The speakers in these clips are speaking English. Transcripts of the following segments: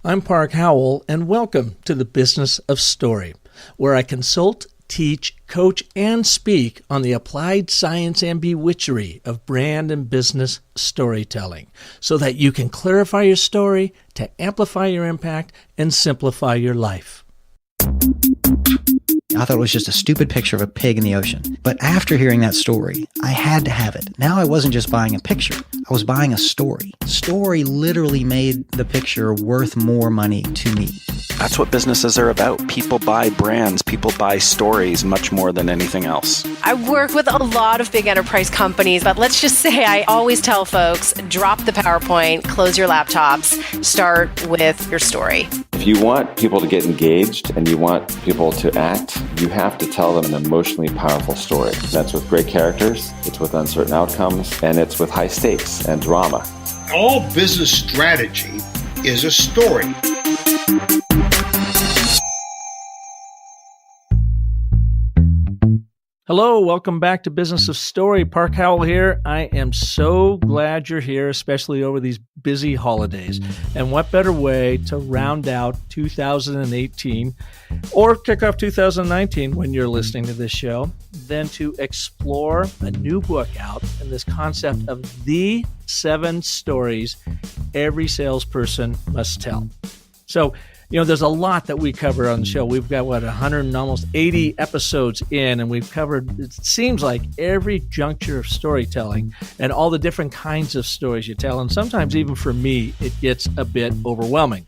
I'm Park Howell, and welcome to the Business of Story, where I consult, teach, coach, and speak on the applied science and bewitchery of brand and business storytelling, so that you can clarify your story to amplify your impact and simplify your life. I thought it was just a stupid picture of a pig in the ocean. But after hearing that story, I had to have it. Now I wasn't just buying a picture. I was buying a story. Story literally made the picture worth more money to me. That's what businesses are about. People buy brands. People buy stories much more than anything else. I work with a lot of big enterprise companies, but let's just say I always tell folks, drop the PowerPoint, close your laptops, start with your story. If you want people to get engaged and you want people to act, you have to tell them an emotionally powerful story. That's with great characters, it's with uncertain outcomes, and it's with high stakes and drama. All business strategy is a story. Hello, welcome back to Business of Story. Park Howell here. I am so glad you're here, especially over these busy holidays. And what better way to round out 2018 or kick off 2019 when you're listening to this show than to explore a new book out and this concept of the 7 stories every salesperson must tell. So, there's a lot that we cover on the show. We've got, 100 and almost 80 episodes in, and we've covered, it seems like, every juncture of storytelling and all the different kinds of stories you tell. And sometimes, even for me, it gets a bit overwhelming.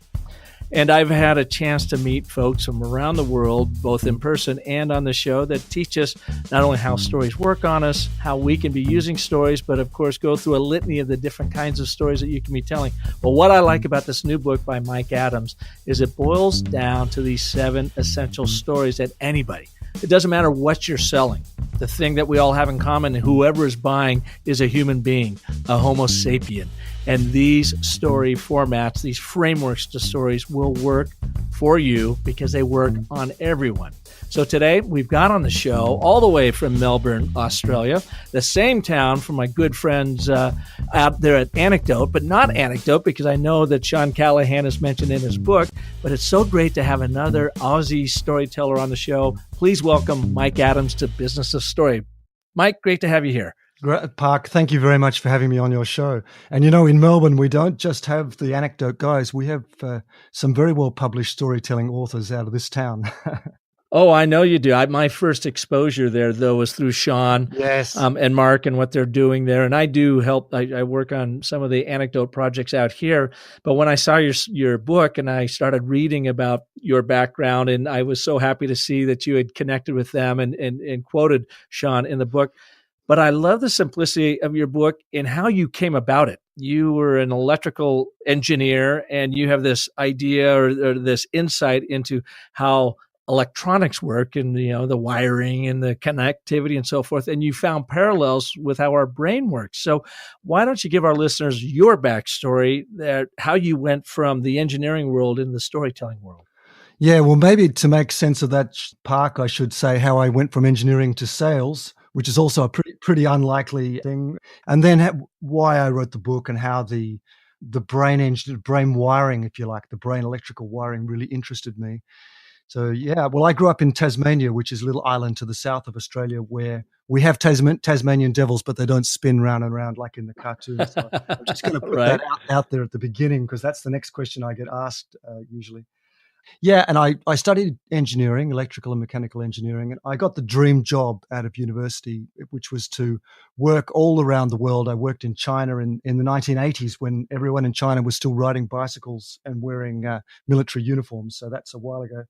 And I've had a chance to meet folks from around the world, both in person and on the show, that teach us not only how stories work on us, how we can be using stories, but of course go through a litany of the different kinds of stories that you can be telling. Well, what I like about this new book by Mike Adams is it boils down to these 7 essential stories that anybody, it doesn't matter what you're selling, the thing that we all have in common, whoever is buying is a human being, a Homo sapien. And these story formats, these frameworks to stories will work for you because they work on everyone. So today we've got on the show all the way from Melbourne, Australia, the same town from my good friends out there at Anecdote, but not Anecdote because I know that Sean Callahan is mentioned in his book, but it's so great to have another Aussie storyteller on the show. Please welcome Mike Adams to Business of Story. Mike, great to have you here. Park, thank you very much for having me on your show. And in Melbourne, we don't just have the Anecdote guys. We have some very well-published storytelling authors out of this town. Oh, I know you do. My first exposure there, though, was through Sean and Mark and what they're doing there. And I do help. I work on some of the Anecdote projects out here. But when I saw your book and I started reading about your background, and I was so happy to see that you had connected with them and quoted Sean in the book. But I love the simplicity of your book and how you came about it. You were an electrical engineer and you have this idea or this insight into how electronics work and, the wiring and the connectivity and so forth. And you found parallels with how our brain works. So why don't you give our listeners your backstory, how you went from the engineering world into the storytelling world? Yeah, well, maybe to make sense of that, Park, I should say how I went from engineering to sales, which is also a pretty unlikely thing. And then why I wrote the book and how the brain wiring, if you like, the brain electrical wiring really interested me. So, I grew up in Tasmania, which is a little island to the south of Australia where we have Tasmanian devils, but they don't spin round and round like in the cartoons. So I'm just going to put that out there at the beginning because that's the next question I get asked usually. Yeah, and I studied engineering, electrical and mechanical engineering, and I got the dream job out of university, which was to work all around the world. I worked in China in the 1980s when everyone in China was still riding bicycles and wearing military uniforms, so that's a while ago,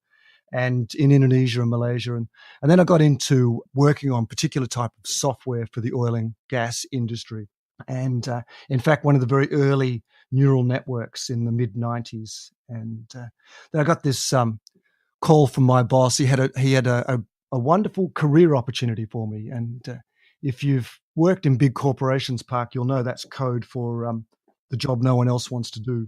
and in Indonesia and Malaysia. And then I got into working on particular type of software for the oil and gas industry. And in fact, one of the very early neural networks in the mid-90s. And then I got this call from my boss. He had a wonderful career opportunity for me. And if you've worked in big corporations, Park, you'll know that's code for the job no one else wants to do.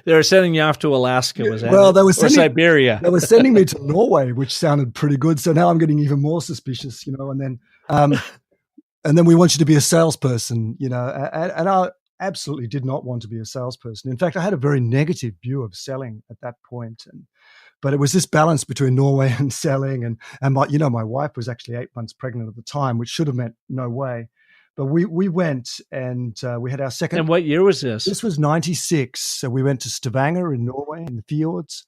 They were sending you off to Alaska, was that? Well, they were sending, Siberia. They were sending me to Norway, which sounded pretty good. So now I'm getting even more suspicious, and then we want you to be a salesperson, and absolutely did not want to be a salesperson. In fact, I had a very negative view of selling at that point. But it was this balance between Norway and selling. And my wife was actually 8 months pregnant at the time, which should have meant no way. But we went and we had our second. And what year was this? This was 96. So we went to Stavanger in Norway in the fjords,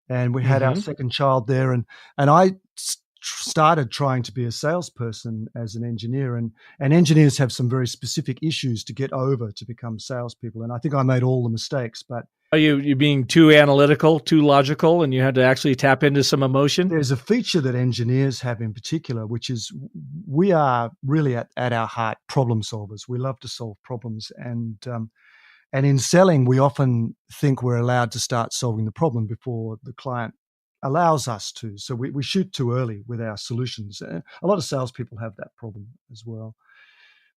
and we had our second child there. And I started trying to be a salesperson as an engineer. And engineers have some very specific issues to get over to become salespeople. And I think I made all the mistakes. But are you being too analytical, too logical, and you had to actually tap into some emotion? There's a feature that engineers have in particular, which is we are really at our heart problem solvers. We love to solve problems. And in selling, we often think we're allowed to start solving the problem before the client allows us to. So we shoot too early with our solutions. A lot of salespeople have that problem as well.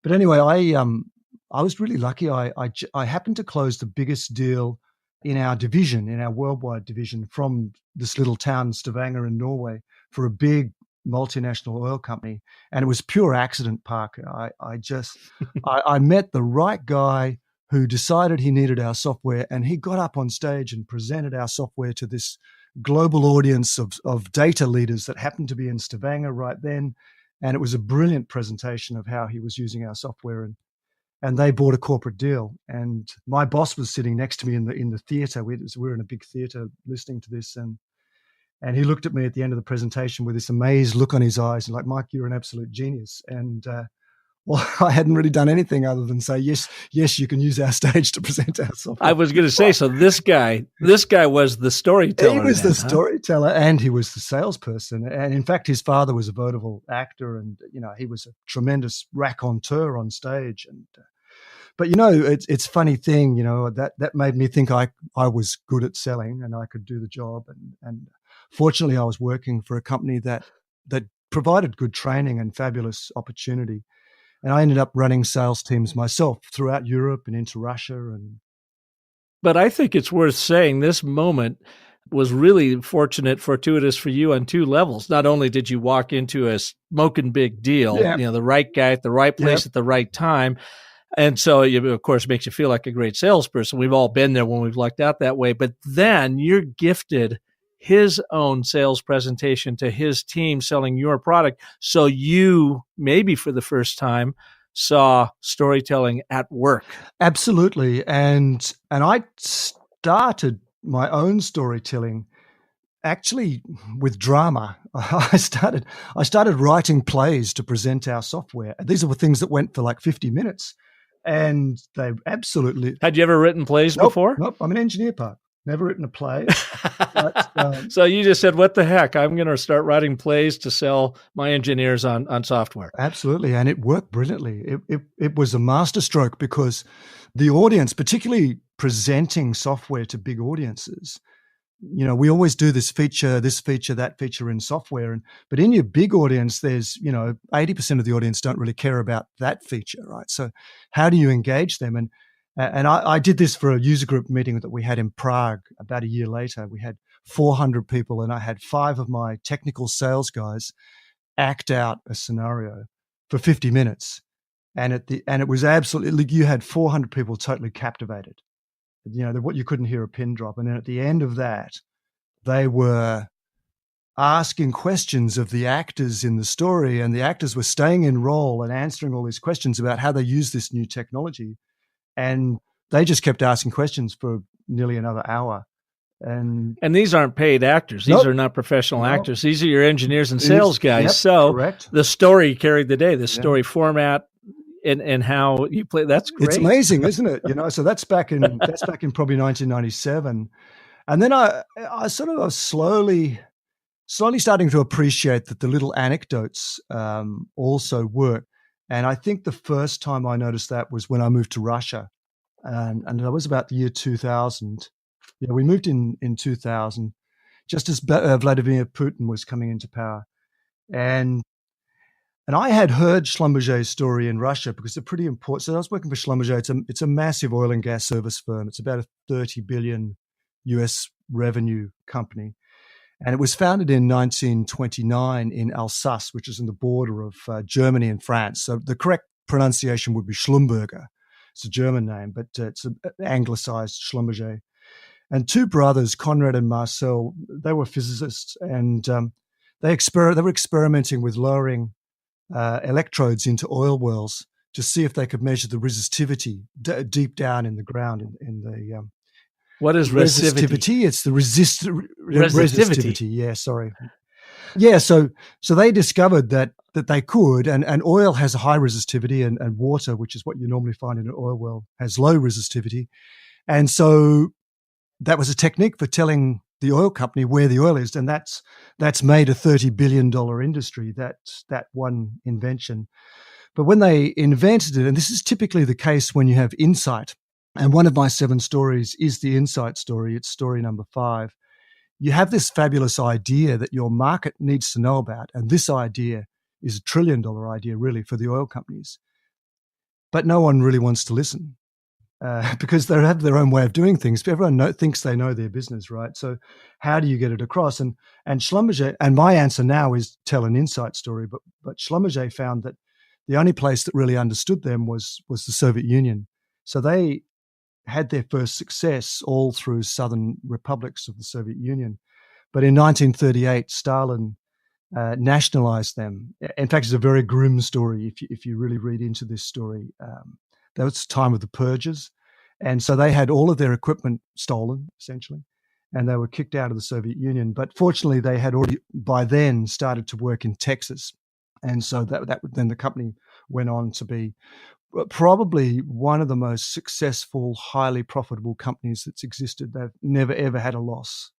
But anyway, I was really lucky. I happened to close the biggest deal in our division, in our worldwide division, from this little town, Stavanger in Norway, for a big multinational oil company. And it was pure accident, Parker. I met the right guy who decided he needed our software, and he got up on stage and presented our software to this global audience of data leaders that happened to be in Stavanger right then. And it was a brilliant presentation of how he was using our software, and they bought a corporate deal. And my boss was sitting next to me in the theater. We were in a big theater listening to this, and he looked at me at the end of the presentation with this amazed look on his eyes, and like, Mike, you're an absolute genius. And well, I hadn't really done anything other than say, yes, you can use our stage to present our software. I was going to say, so this guy was the storyteller. He was the storyteller, and he was the salesperson. And in fact, his father was a vaudeville actor, and he was a tremendous raconteur on stage. And but it's a funny thing, that made me think I was good at selling and I could do the job. And fortunately, I was working for a company that provided good training and fabulous opportunity. And I ended up running sales teams myself throughout Europe and into Russia. But I think it's worth saying this moment was really fortuitous for you on two levels. Not only did you walk into a smoking big deal, the right guy at the right place at the right time. And so it, of course, makes you feel like a great salesperson. We've all been there when we've lucked out that way. But then you're gifted his own sales presentation to his team selling your product. So you, maybe for the first time, saw storytelling at work. Absolutely. And I started my own storytelling actually with drama. I started writing plays to present our software. These were things that went for like 50 minutes. And they absolutely... Had you ever written plays before? Nope. I'm an engineer, Park. Never written a play. But, so you just said, what the heck? I'm going to start writing plays to sell my engineers on software. Absolutely. And it worked brilliantly. It was a masterstroke because the audience, particularly presenting software to big audiences, we always do this feature, that feature in software. But in your big audience, there's, 80% of the audience don't really care about that feature, right? So how do you engage them? And I did this for a user group meeting that we had in Prague about a year later. We had 400 people, and I had 5 of my technical sales guys act out a scenario for 50 minutes. And it was absolutely, you had 400 people totally captivated. What you couldn't hear a pin drop. And then at the end of that, they were asking questions of the actors in the story, and the actors were staying in role and answering all these questions about how they use this new technology. And they just kept asking questions for nearly another hour. And these aren't paid actors. These are not professional actors. These are your engineers and sales guys. Yep, so correct. The story carried the day, the story format and how you play. That's great. It's amazing, isn't it? So that's back in probably 1997. And then I sort of was slowly starting to appreciate that the little anecdotes also work. And I think the first time I noticed that was when I moved to Russia. And that was about the year 2000. Yeah, we moved in 2000, just as Vladimir Putin was coming into power. And I had heard Schlumberger's story in Russia because they're pretty important. So I was working for Schlumberger. It's a massive oil and gas service firm. It's about a 30 billion US revenue company. And it was founded in 1929 in Alsace, which is in the border of Germany and France. So the correct pronunciation would be Schlumberger. It's a German name, but it's an anglicized Schlumberger. And two brothers, Conrad and Marcel, they were physicists, and they were experimenting with lowering electrodes into oil wells to see if they could measure the resistivity deep down in the ground in the what is resistivity? It's the resistivity. Yeah, sorry. Yeah, so they discovered that they could, and oil has a high resistivity, and water, which is what you normally find in an oil well, has low resistivity. And so that was a technique for telling the oil company where the oil is, and that's made a $30 billion industry, that one invention. But when they invented it, and this is typically the case when you have insight, and one of my 7 stories is the insight story, it's story number 5, you have this fabulous idea that your market needs to know about, and this idea is a $1 trillion idea really for the oil companies. But no one really wants to listen. Because they have their own way of doing things. Everyone thinks they know their business, right? So how do you get it across? And Schlumberger, and my answer now is tell an insight story, but Schlumberger found that the only place that really understood them was the Soviet Union. So they had their first success all through southern republics of the Soviet Union. But in 1938, Stalin nationalized them. In fact, it's a very grim story if you really read into this story. That was the time of the purges. And so they had all of their equipment stolen, essentially, and they were kicked out of the Soviet Union. But fortunately, they had already, by then, started to work in Texas. And so then the company went on to be probably one of the most successful, highly profitable companies that's existed. They've never, ever had a loss.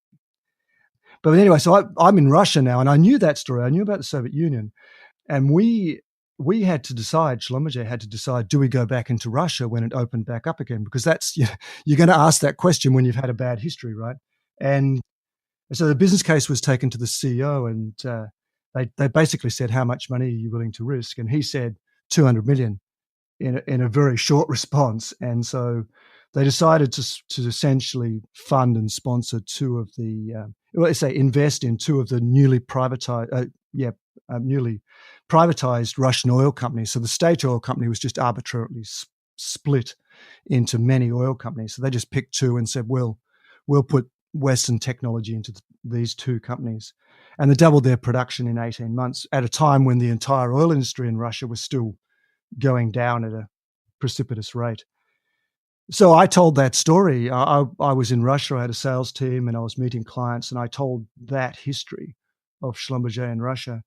But anyway, so I'm in Russia now, and I knew that story. I knew about the Soviet Union. And we had to decide, Schlumberger had to decide, do we go back into Russia when it opened back up again? Because that's, you're going to ask that question when you've had a bad history, right? And so the business case was taken to the CEO, and they basically said, how much money are you willing to risk? And he said 200 million in a very short response. And so they decided to essentially fund and sponsor invest in 2 of the newly privatized Russian oil companies. So the state oil company was just arbitrarily split into many oil companies. So they just picked 2 and said, we'll put Western technology into these 2 companies. And they doubled their production in 18 months at a time when the entire oil industry in Russia was still going down at a precipitous rate. So I told that story. I was in Russia, I had a sales team, and I was meeting clients, and I told that history of Schlumberger in Russia.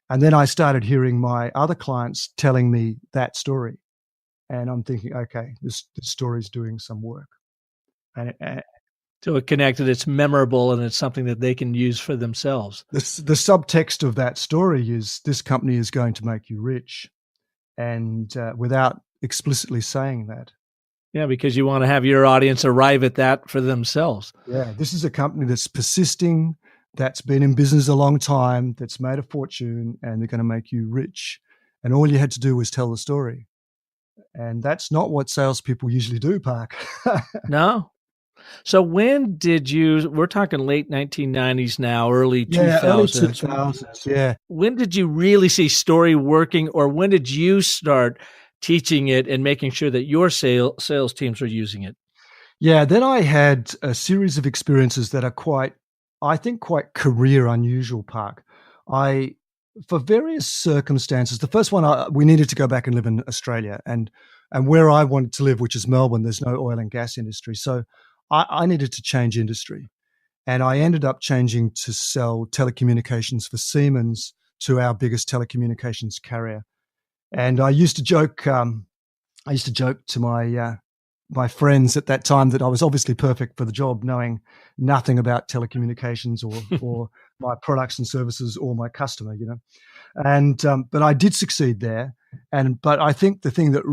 And then I started hearing my other clients telling me that story. And I'm thinking, okay, this story's doing some work. So it connected, it's memorable, and it's something that they can use for themselves. The subtext of that story is this company is going to make you rich. And without explicitly saying that. Yeah, because you want to have your audience arrive at that for themselves. Yeah, this is a company that's persisting, that's been in business a long time, that's made a fortune, and they're going to make you rich. And all you had to do was tell the story. And that's not what salespeople usually do, Park. No. So when did you, we're talking late 1990s now, early 2000s. Early 2000s, yeah. When did you really see story working, or when did you start teaching it and making sure that your sales teams were using it? Yeah, then I had a series of experiences that are quite career unusual, Park. For various circumstances, the first one, we needed to go back and live in Australia, and where I wanted to live, which is Melbourne, there's no oil and gas industry. So I needed to change industry, and I ended up changing to sell telecommunications for Siemens to our biggest telecommunications carrier. And I used to joke to my friends at that time that I was obviously perfect for the job, knowing nothing about telecommunications or my products and services or my customer, And but I did succeed there, but I think the thing that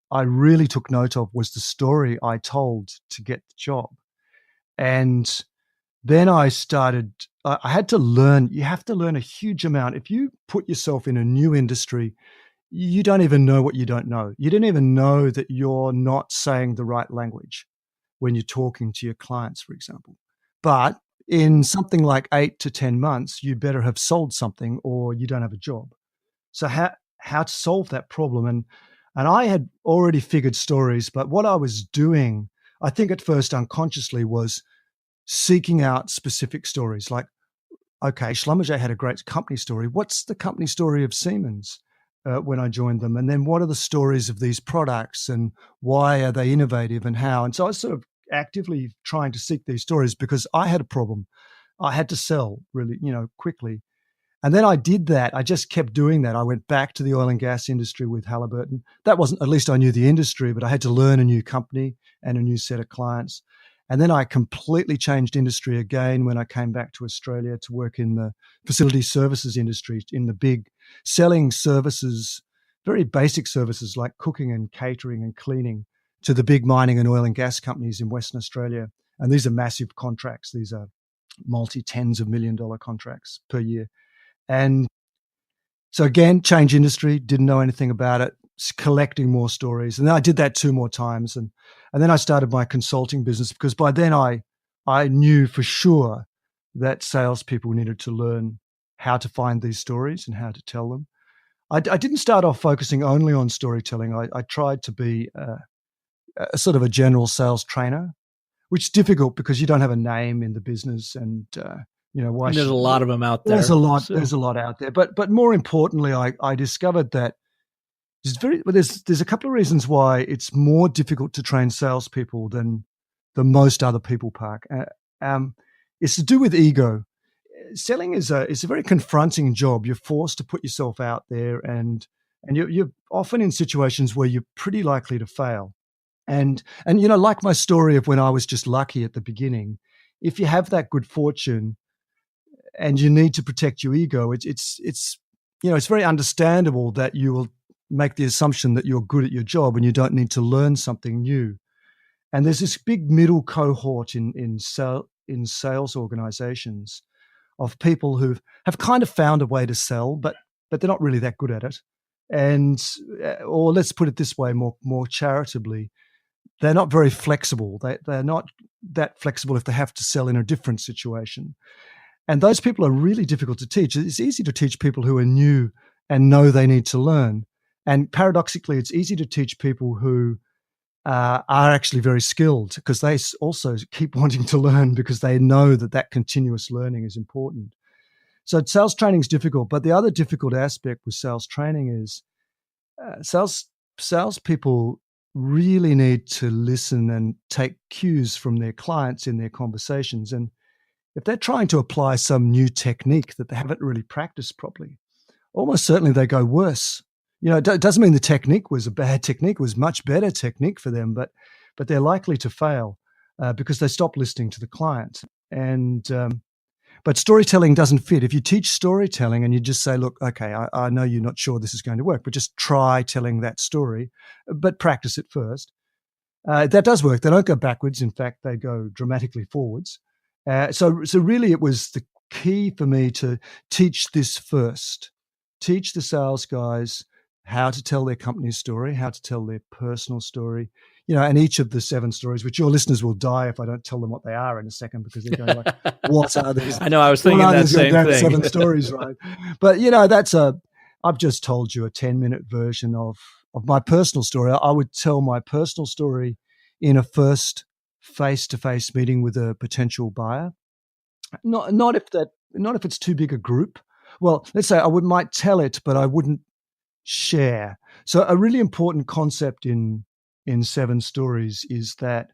I really took note of was the story I told to get the job. And then I had to learn. You have to learn a huge amount. If you put yourself in a new industry, you don't even know what you don't know. You don't even know that you're not saying the right language when you're talking to your clients, for example. But in something like 8 to 10 months, you better have sold something or you don't have a job. So how to solve that problem? And I had already figured stories, but what I was doing, I think at first unconsciously, was seeking out specific stories. Like, okay, Schlumberger had a great company story. What's the company story of Siemens when I joined them? And then what are the stories of these products and why are they innovative and how? And so I was sort of actively trying to seek these stories because I had a problem. I had to sell really, quickly. And then I did that. I just kept doing that. I went back to the oil and gas industry with Halliburton. That wasn't, at least I knew the industry, but I had to learn a new company and a new set of clients. And then I completely changed industry again when I came back to Australia to work in the facility services industry, in the big selling services, very basic services like cooking and catering and cleaning to the big mining and oil and gas companies in Western Australia. And these are massive contracts. These are multi-tens of $1 million contracts per year. And so again, change industry, didn't know anything about it, collecting more stories. And then I did that 2 more times. And then I started my consulting business because by then I knew for sure that salespeople needed to learn how to find these stories and how to tell them. I didn't start off focusing only on storytelling. I tried to be a sort of a general sales trainer, which is difficult because you don't have a name in the business and why? And there's a lot of them out there. There's a lot out there. But more importantly, I discovered that there's a couple of reasons why it's more difficult to train salespeople than most other people, Park. It's to do with ego. Selling is a very confronting job. You're forced to put yourself out there, and you're often in situations where you're pretty likely to fail. And like my story of when I was just lucky at the beginning, if you have that good fortune and you need to protect your ego, it's very understandable that you will make the assumption that you're good at your job and you don't need to learn something new. And there's this big middle cohort in sales organizations of people who have kind of found a way to sell, but they're not really that good at it. And or let's put it this way, more charitably, they're not very flexible. They're not that flexible if they have to sell in a different situation. And those people are really difficult to teach. It's easy to teach people who are new and know they need to learn. And paradoxically, it's easy to teach people who are actually very skilled because they also keep wanting to learn because they know that continuous learning is important. So sales training is difficult. But the other difficult aspect with sales training is salespeople really need to listen and take cues from their clients in their conversations. And if they're trying to apply some new technique that they haven't really practiced properly, almost certainly they go worse. It doesn't mean the technique was a bad technique. It was much better technique for them, but they're likely to fail because they stop listening to the client. And but storytelling doesn't fit. If you teach storytelling and you just say, look, okay, I know you're not sure this is going to work, but just try telling that story, but practice it first. That does work. They don't go backwards. In fact, they go dramatically forwards. So really it was the key for me to teach this first. Teach the sales guys how to tell their company's story, how to tell their personal story, and each of the 7 stories, which your listeners will die if I don't tell them what they are in a second because they're going like, what are these? I know, I was thinking that same thing. 7 stories, right? But, I've just told you a 10-minute version of my personal story. I would tell my personal story in a first face-to-face meeting with a potential buyer. Not if it's too big a group. Well, let's say I might tell it, but I wouldn't share. So a really important concept in 7 stories is that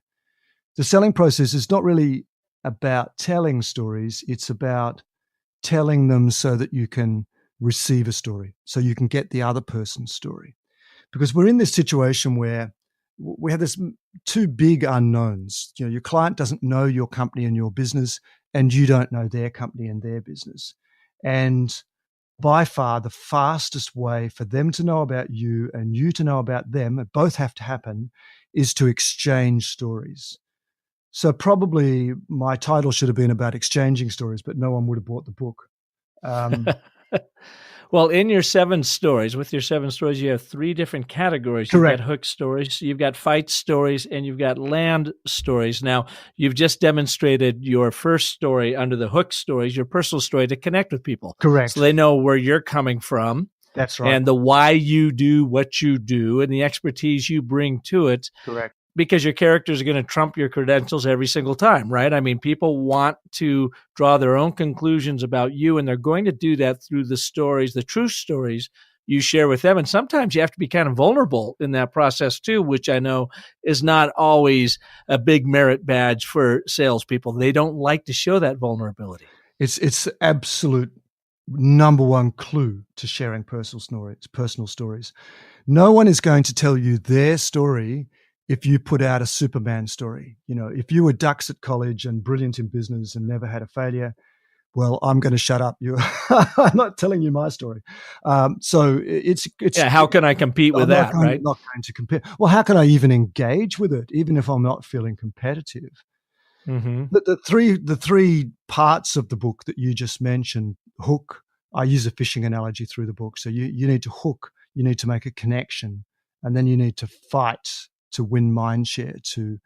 the selling process is not really about telling stories. It's about telling them so that you can receive a story, so you can get the other person's story. Because we're in this situation where we have this 2 big unknowns. Your client doesn't know your company and your business, and you don't know their company and their business. And by far the fastest way for them to know about you and you to know about them, and both have to happen, is to exchange stories. So probably my title should have been about exchanging stories, but no one would have bought the book. Well, in your 7 stories, you have 3 different categories. Correct. You've got hook stories, you've got fight stories, and you've got land stories. Now, you've just demonstrated your first story under the hook stories, your personal story, to connect with people. Correct. So they know where you're coming from. That's right. and the why you do what you do and the expertise you bring to it. Correct. Because your characters are going to trump your credentials every single time, right? I mean, people want to draw their own conclusions about you, and they're going to do that through the stories, the true stories you share with them. And sometimes you have to be kind of vulnerable in that process too, which I know is not always a big merit badge for salespeople. They don't like to show that vulnerability. It's absolute number one clue to sharing personal stories. No one is going to tell you their story if you put out a Superman story. You know, if you were ducks at college and brilliant in business and never had a failure, well, I'm going to shut up. I'm not telling you my story. So it's how can I compete with that, right? I'm not going to compare. Well, how can I even engage with it, even if I'm not feeling competitive? Mm-hmm. But the three parts of the book that you just mentioned, hook. I use a fishing analogy through the book. So you need to hook, you need to make a connection, and then you need to fight to win mind share, to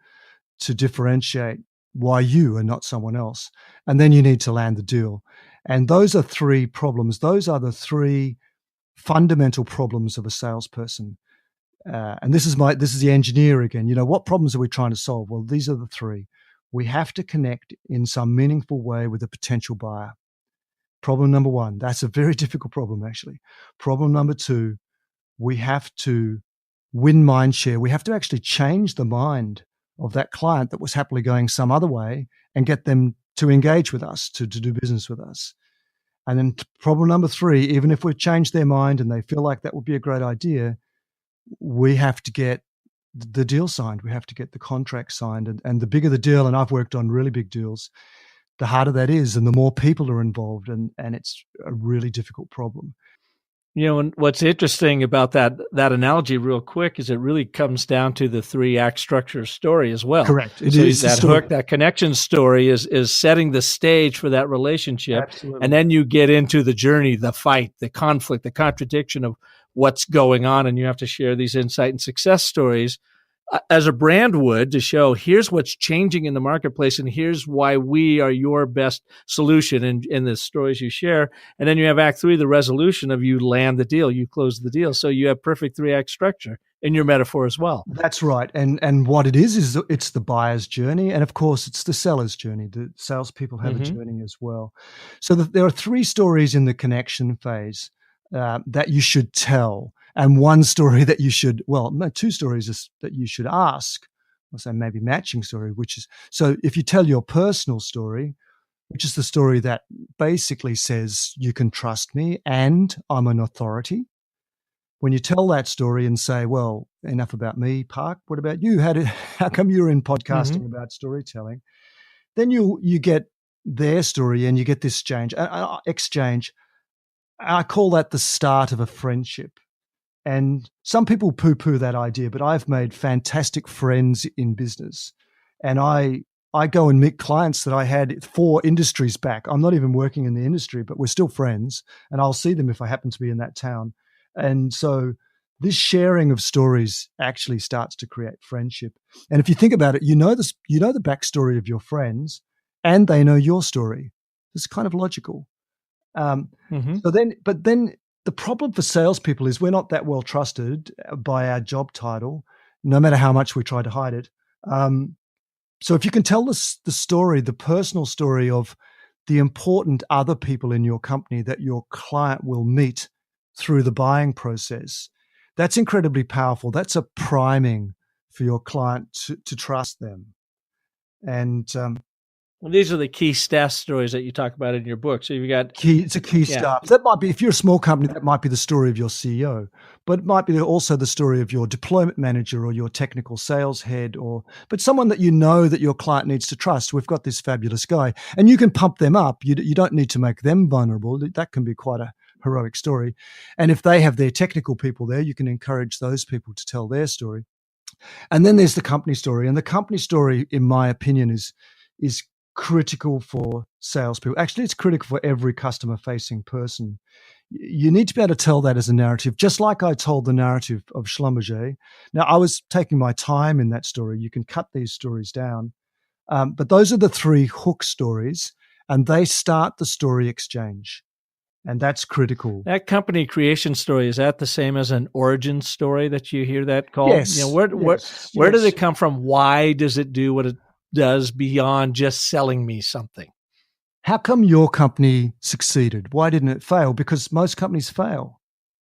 differentiate why you and not someone else. And then you need to land the deal. And those are three problems. Those are the three fundamental problems of a salesperson. And this is the engineer again. You know, what problems are we trying to solve? Well, these are the three. We have to connect in some meaningful way with a potential buyer. Problem number one, that's a very difficult problem, actually. Problem number two, we have to win mind share. We have to actually change the mind of that client that was happily going some other way and get them to engage with us, to do business with us. And then problem number three, even if we've changed their mind and they feel like that would be a great idea, we have to get the deal signed. We have to get the contract signed. And the bigger the deal, and I've worked on really big deals, the harder that is and the more people are involved. And it's a really difficult problem. You know, and what's interesting about that analogy real quick is it really comes down to the 3-act structure story as well. Correct. It so is that hook, that connection story is setting the stage for that relationship. Absolutely. And then you get into the journey, the fight, the conflict, the contradiction of what's going on. And you have to share these insight and success stories as a brand would, to show here's what's changing in the marketplace and here's why we are your best solution in the stories you share. And then you have Act 3, the resolution of you land the deal, you close the deal. So you have perfect 3-act structure in your metaphor as well. That's right. And what it is it's the buyer's journey. And of course, it's the seller's journey. The salespeople have a journey as well. So there are 3 stories in the connection phase that you should tell. And one story that you should, 2 stories that you should ask, I'll say maybe matching story, which is, so if you tell your personal story, which is the story that basically says you can trust me and I'm an authority. When you tell that story and say, well, enough about me, Park, what about you? How come you're in podcasting about storytelling? Then you get their story and you get this exchange. I call that the start of a friendship. And some people poo-poo that idea, but I've made fantastic friends in business. And I go and meet clients that I had 4 industries back. I'm not even working in the industry, but we're still friends. And I'll see them if I happen to be in that town. And so this sharing of stories actually starts to create friendship. And if you think about it, you know the backstory of your friends and they know your story. It's kind of logical. But then the problem for salespeople is we're not that well trusted by our job title, no matter how much we try to hide it. So if you can tell the story, the personal story of the important other people in your company that your client will meet through the buying process, that's incredibly powerful. That's a priming for your client to trust them. And well, these are the key staff stories that you talk about in your book. So you've got it's a key staff. That might be, if you're a small company, that might be the story of your CEO, but it might be also the story of your deployment manager or your technical sales head, but someone that you know that your client needs to trust. We've got this fabulous guy, and you can pump them up. You don't need to make them vulnerable. That can be quite a heroic story. And if they have their technical people there, you can encourage those people to tell their story. And then there's the company story, and the company story, in my opinion, is critical for salespeople. Actually, it's critical for every customer-facing person. You need to be able to tell that as a narrative, just like I told the narrative of Schlumberger. Now, I was taking my time in that story. You can cut these stories down. But those are the 3 hook stories, and they start the story exchange. And that's critical. That company creation story, is that the same as an origin story that you hear that called? Yes. Where did it come from? Why does it do what it does beyond just selling me something? How come your company succeeded? Why didn't it fail? Because most companies fail.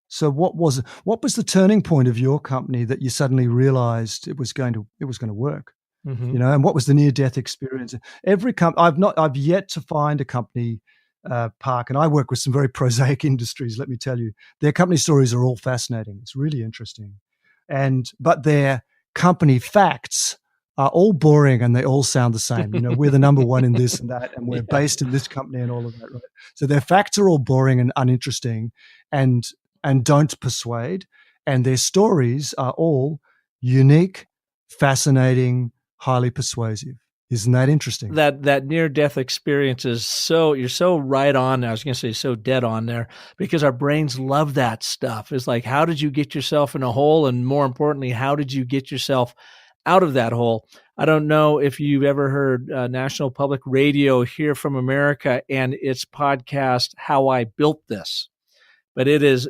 So what was the turning point of your company that you suddenly realized it was going to work? Mm-hmm. And what was the near-death experience? I've yet to find a company, Park, and I work with some very prosaic industries. Let me tell you, their company stories are all fascinating. It's really interesting, but their company facts are all boring and they all sound the same. We're the number one in this and that, and we're based in this company and all of that, right? So their facts are all boring and uninteresting, and don't persuade. And their stories are all unique, fascinating, highly persuasive. Isn't that interesting? That near-death experience is you're so right on. I was going to say so dead on there, because our brains love that stuff. It's like, how did you get yourself in a hole? And more importantly, how did you get yourself out of that hole? I don't know if you've ever heard National Public Radio here from America and its podcast, How I Built This, but it is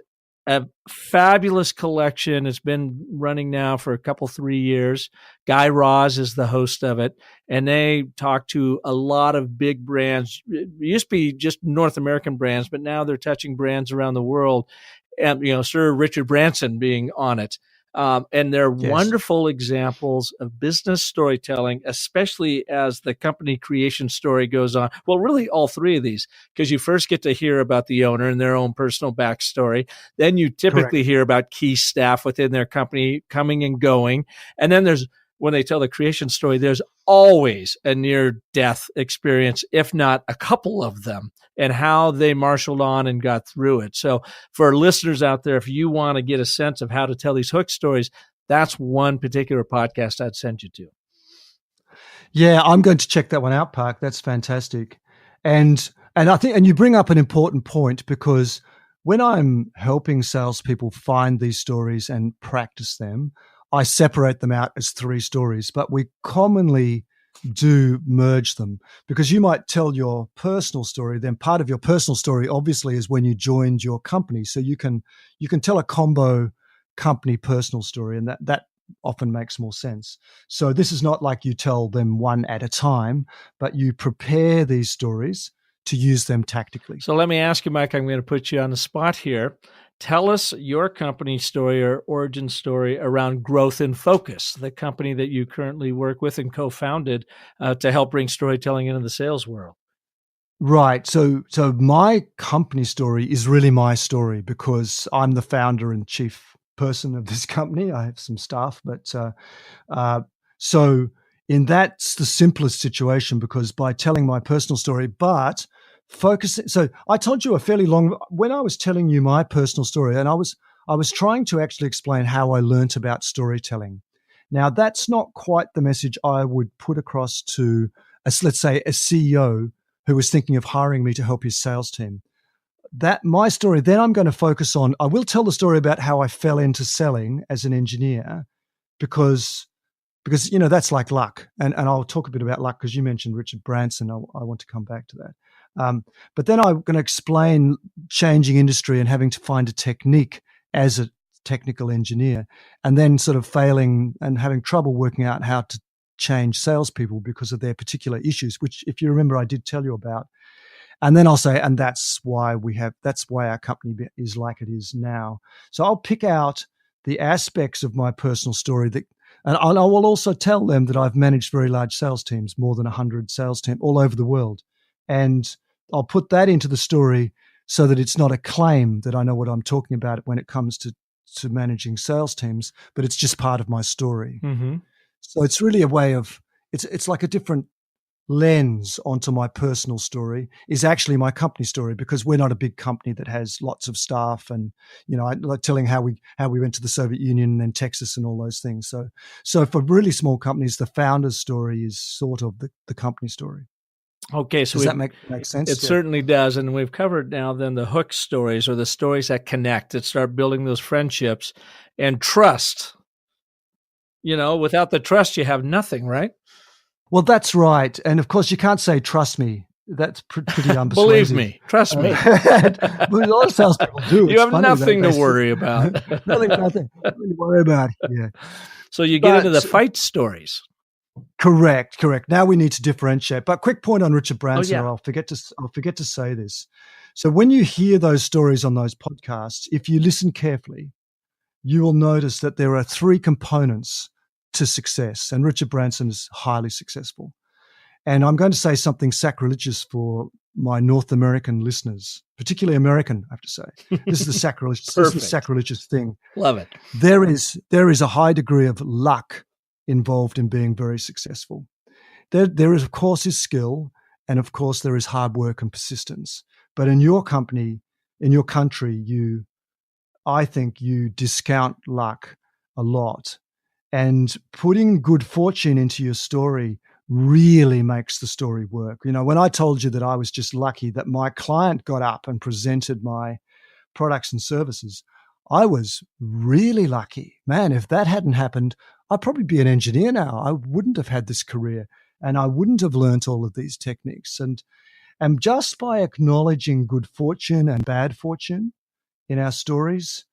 a fabulous collection. It's been running now for 3 years. Guy Raz is the host of it, and they talk to a lot of big brands. It used to be just North American brands, but now they're touching brands around the world. And, Sir Richard Branson being on it. And they're wonderful examples of business storytelling, especially as the company creation story goes on. Well, really all three of these, because you first get to hear about the owner and their own personal backstory. Then you typically hear about key staff within their company coming and going. And then when they tell the creation story, there's always a near-death experience, if not a couple of them, and how they marshaled on and got through it. So for listeners out there, if you want to get a sense of how to tell these hook stories, that's one particular podcast I'd send you to. Yeah, I'm going to check that one out, Park. That's fantastic. And I think, and you bring up an important point, because when I'm helping salespeople find these stories and practice them, I separate them out as 3 stories, but we commonly do merge them, because you might tell your personal story. Then part of your personal story, obviously, is when you joined your company. So you can tell a combo company personal story, and that often makes more sense. So this is not like you tell them one at a time, but you prepare these stories to use them tactically. So let me ask you, Mike, I'm going to put you on the spot here. Tell us your company story or origin story around Growth in Focus, the company that you currently work with and co-founded to help bring storytelling into the sales world. Right. So my company story is really my story, because I'm the founder and chief person of this company. I have some staff, but so that's the simplest situation, because by telling my personal story, but focusing. So I told you when I was telling you my personal story, and I was trying to actually explain how I learnt about storytelling. Now, that's not quite the message I would put across to, let's say, a CEO who was thinking of hiring me to help his sales team. That my story, then I'm going to focus on, I will tell the story about how I fell into selling as an engineer, because that's like luck. And I'll talk a bit about luck, because you mentioned Richard Branson. I want to come back to that. But then I'm going to explain changing industry and having to find a technique as a technical engineer, and then sort of failing and having trouble working out how to change salespeople because of their particular issues, which, if you remember, I did tell you about. And then I'll say, and that's why our company is like it is now. So I'll pick out the aspects of my personal story and I will also tell them that I've managed very large sales teams, more than 100 sales teams all over the world. And I'll put that into the story so that it's not a claim that I know what I'm talking about when it comes to managing sales teams, but it's just part of my story. Mm-hmm. So it's really a way of, it's like a different lens onto my personal story is actually my company story, because we're not a big company that has lots of staff, and I like telling how we went to the Soviet Union and then Texas and all those things. So for really small companies, the founder's story is sort of the company story. Okay, so does that make sense? It certainly does, and we've covered now then the hook stories, or the stories that connect, that start building those friendships and trust. Without the trust, you have nothing, right? Well, that's right. And of course, you can't say, trust me, That's pretty unpersuasive. Believe me, trust me. But a lot of salespeople do. You have nothing to worry about. Nothing to worry about. Yeah. So you get into the fight stories. Correct. Now we need to differentiate. But quick point on Richard Branson. Oh, yeah. I'll forget to say this. So when you hear those stories on those podcasts, if you listen carefully, you will notice that there are 3 components to success, and Richard Branson is highly successful. And I'm going to say something sacrilegious for my North American listeners, particularly American, I have to say. This is the sacrilegious thing. Love it. There is a high degree of luck involved in being very successful. There is, of course, is skill, and of course there is hard work and persistence. But in your company, in your country, I think you discount luck a lot. And putting good fortune into your story really makes the story work. You know, when I told you that I was just lucky that my client got up and presented my products and services, I was really lucky. Man, if that hadn't happened, I'd probably be an engineer now. I wouldn't have had this career, and I wouldn't have learnt all of these techniques. And just by acknowledging good fortune and bad fortune in our stories,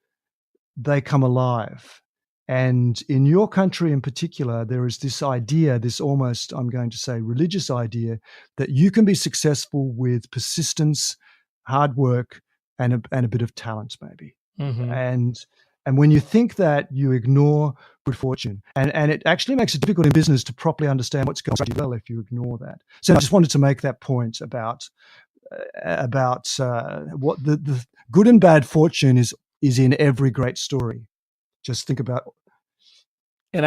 they come alive. And in your country in particular, there is this idea, this almost, I'm going to say, religious idea that you can be successful with persistence, hard work, and a bit of talent, maybe. Mm-hmm. And when you think that, you ignore good fortune. And it actually makes it difficult in business to properly understand what's going on well if you ignore that. So I just wanted to make that point about what the good and bad fortune is in every great story. Just think about. And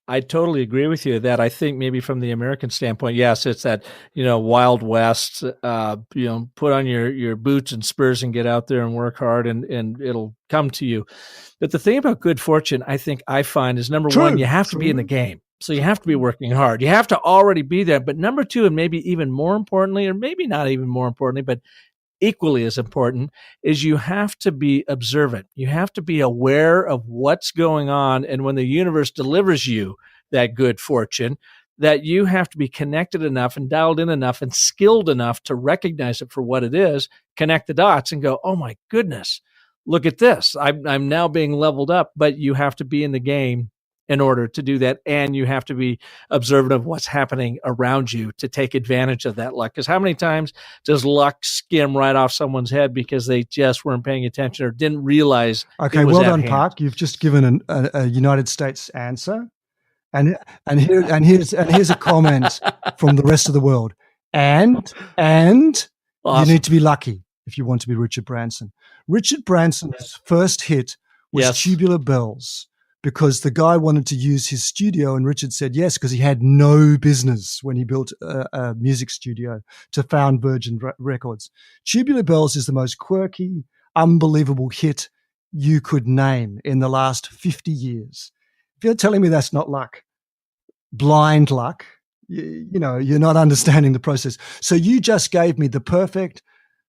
I totally agree with you that I think maybe from the American standpoint, yes, it's that, Wild West, put on your boots and spurs and get out there and work hard and it'll come to you. But the thing about good fortune, I find is number one, you have to be in the game. So you have to be working hard. You have to already be there. But number two, and maybe even more importantly, or maybe not even more importantly, but equally as important, is you have to be observant. You have to be aware of what's going on. And when the universe delivers you that good fortune, that you have to be connected enough and dialed in enough and skilled enough to recognize it for what it is, connect the dots and go, oh my goodness, look at this. I'm now being leveled up, but you have to be in the game in order to do that. And you have to be observant of what's happening around you to take advantage of that luck. Because how many times does luck skim right off someone's head because they just weren't paying attention or didn't realize? Okay, well done, Park. You've just given a United States answer. And here's a comment from the rest of the world. And awesome. You need to be lucky if you want to be Richard Branson. Richard Branson's first hit was Tubular Bells, because the guy wanted to use his studio, and Richard said yes, because he had no business when he built a music studio to found Virgin Records. Tubular Bells is the most quirky, unbelievable hit you could name in the last 50 years. If you're telling me that's not luck, blind luck, you're not understanding the process. So you just gave me the perfect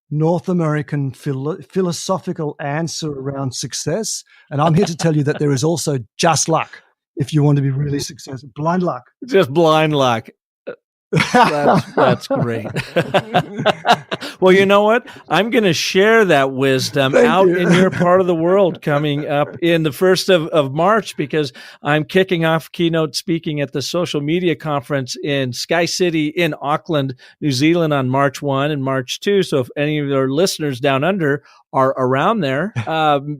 North American philosophical answer around success. And I'm here to tell you that there is also just luck if you want to be really successful. Blind luck. Just blind luck. That's great. Well, you know what? I'm going to share that wisdom in your part of the world coming up in the 1st of March, because I'm kicking off keynote speaking at the social media conference in Sky City in Auckland, New Zealand on March 1 and March 2. So if any of our listeners down under are around there,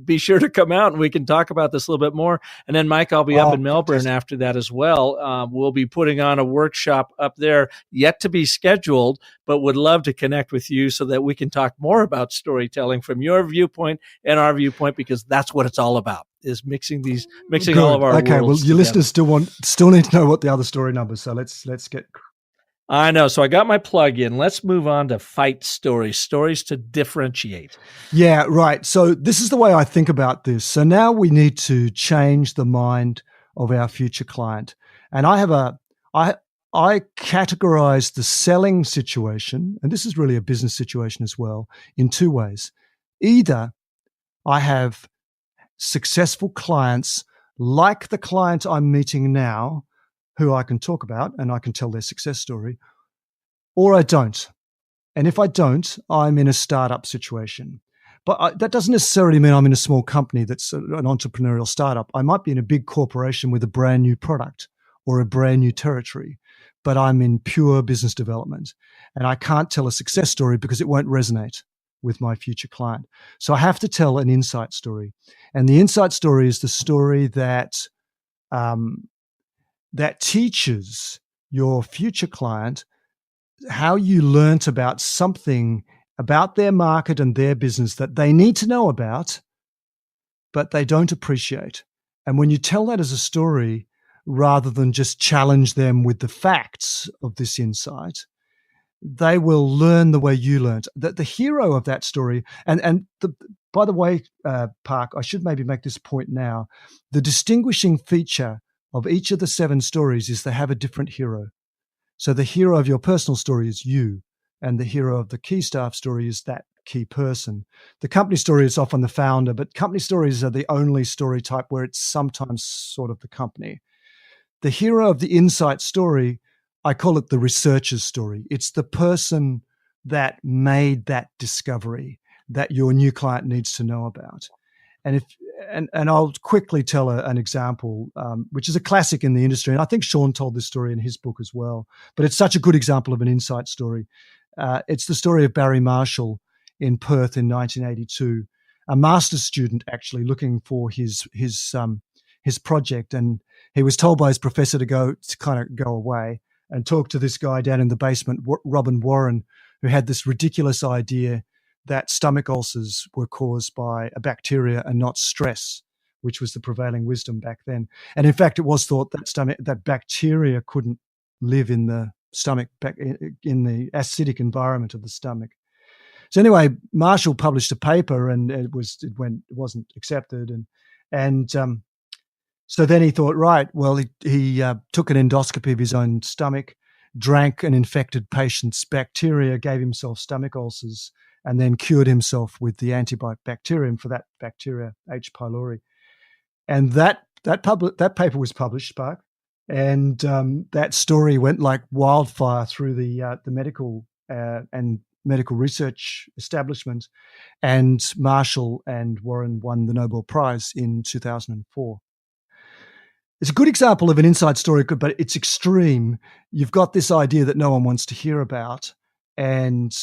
be sure to come out and we can talk about this a little bit more. And then, Mike, I'll be up in Melbourne after that as well. We'll be putting on a workshop up there, yet to be scheduled, but would love to connect with you so that we can talk more about storytelling from your viewpoint and our viewpoint, because that's what it's all about, is mixing all of our worlds well, your together. listeners still need to know what the other story numbers. So let's get. I know. So I got my plug in. Let's move on to fight stories to differentiate. Yeah, right. So this is the way I think about this. So now we need to change the mind of our future client. And I categorize the selling situation, and this is really a business situation as well, in 2 ways. Either I have successful clients like the client I'm meeting now, who I can talk about and I can tell their success story, or I don't. And if I don't, I'm in a startup situation. But that doesn't necessarily mean I'm in a small company that's an entrepreneurial startup. I might be in a big corporation with a brand new product or a brand new territory, but I'm in pure business development. And I can't tell a success story because it won't resonate with my future client. So I have to tell an insight story. And the insight story is the story that that teaches your future client how you learnt about something about their market and their business that they need to know about, but they don't appreciate. And when you tell that as a story, rather than just challenge them with the facts of this insight, they will learn the way you learned. The hero of that story, by the way, Park, I should maybe make this point now. The distinguishing feature of each of the 7 stories is they have a different hero. So the hero of your personal story is you, and the hero of the key staff story is that key person. The company story is often the founder, but company stories are the only story type where it's sometimes sort of the company. The hero of the insight story, I call it the researcher's story. It's the person that made that discovery that your new client needs to know about. And I'll quickly tell an example, which is a classic in the industry. And I think Sean told this story in his book as well. But it's such a good example of an insight story. It's the story of Barry Marshall in Perth in 1982, a master's student actually looking for his project. And he was told by his professor to kind of go away and talk to this guy down in the basement, Robin Warren, who had this ridiculous idea that stomach ulcers were caused by a bacteria and not stress, which was the prevailing wisdom back then. And in fact, it was thought that bacteria couldn't live in the stomach, in the acidic environment of the stomach. So anyway, Marshall published a paper, and it wasn't accepted, and so then he thought, right, well, he took an endoscopy of his own stomach, drank an infected patient's bacteria, gave himself stomach ulcers, and then cured himself with the antibacterium for that bacteria, H. pylori. And that paper was published, Spark, and that story went like wildfire through the medical and medical research establishment, and Marshall and Warren won the Nobel Prize in 2004. It's a good example of an inside story, but it's extreme. You've got this idea that no one wants to hear about, and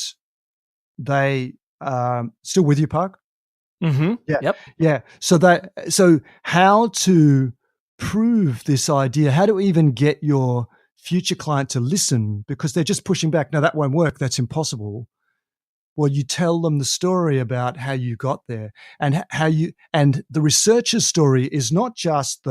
they still with you, Park? Mm-hmm. Yeah. Yep. Yeah. So how to prove this idea? How to even get your future client to listen, because they're just pushing back. No, that won't work. That's impossible. Well, you tell them the story about how you got there, and and the researcher's story is not just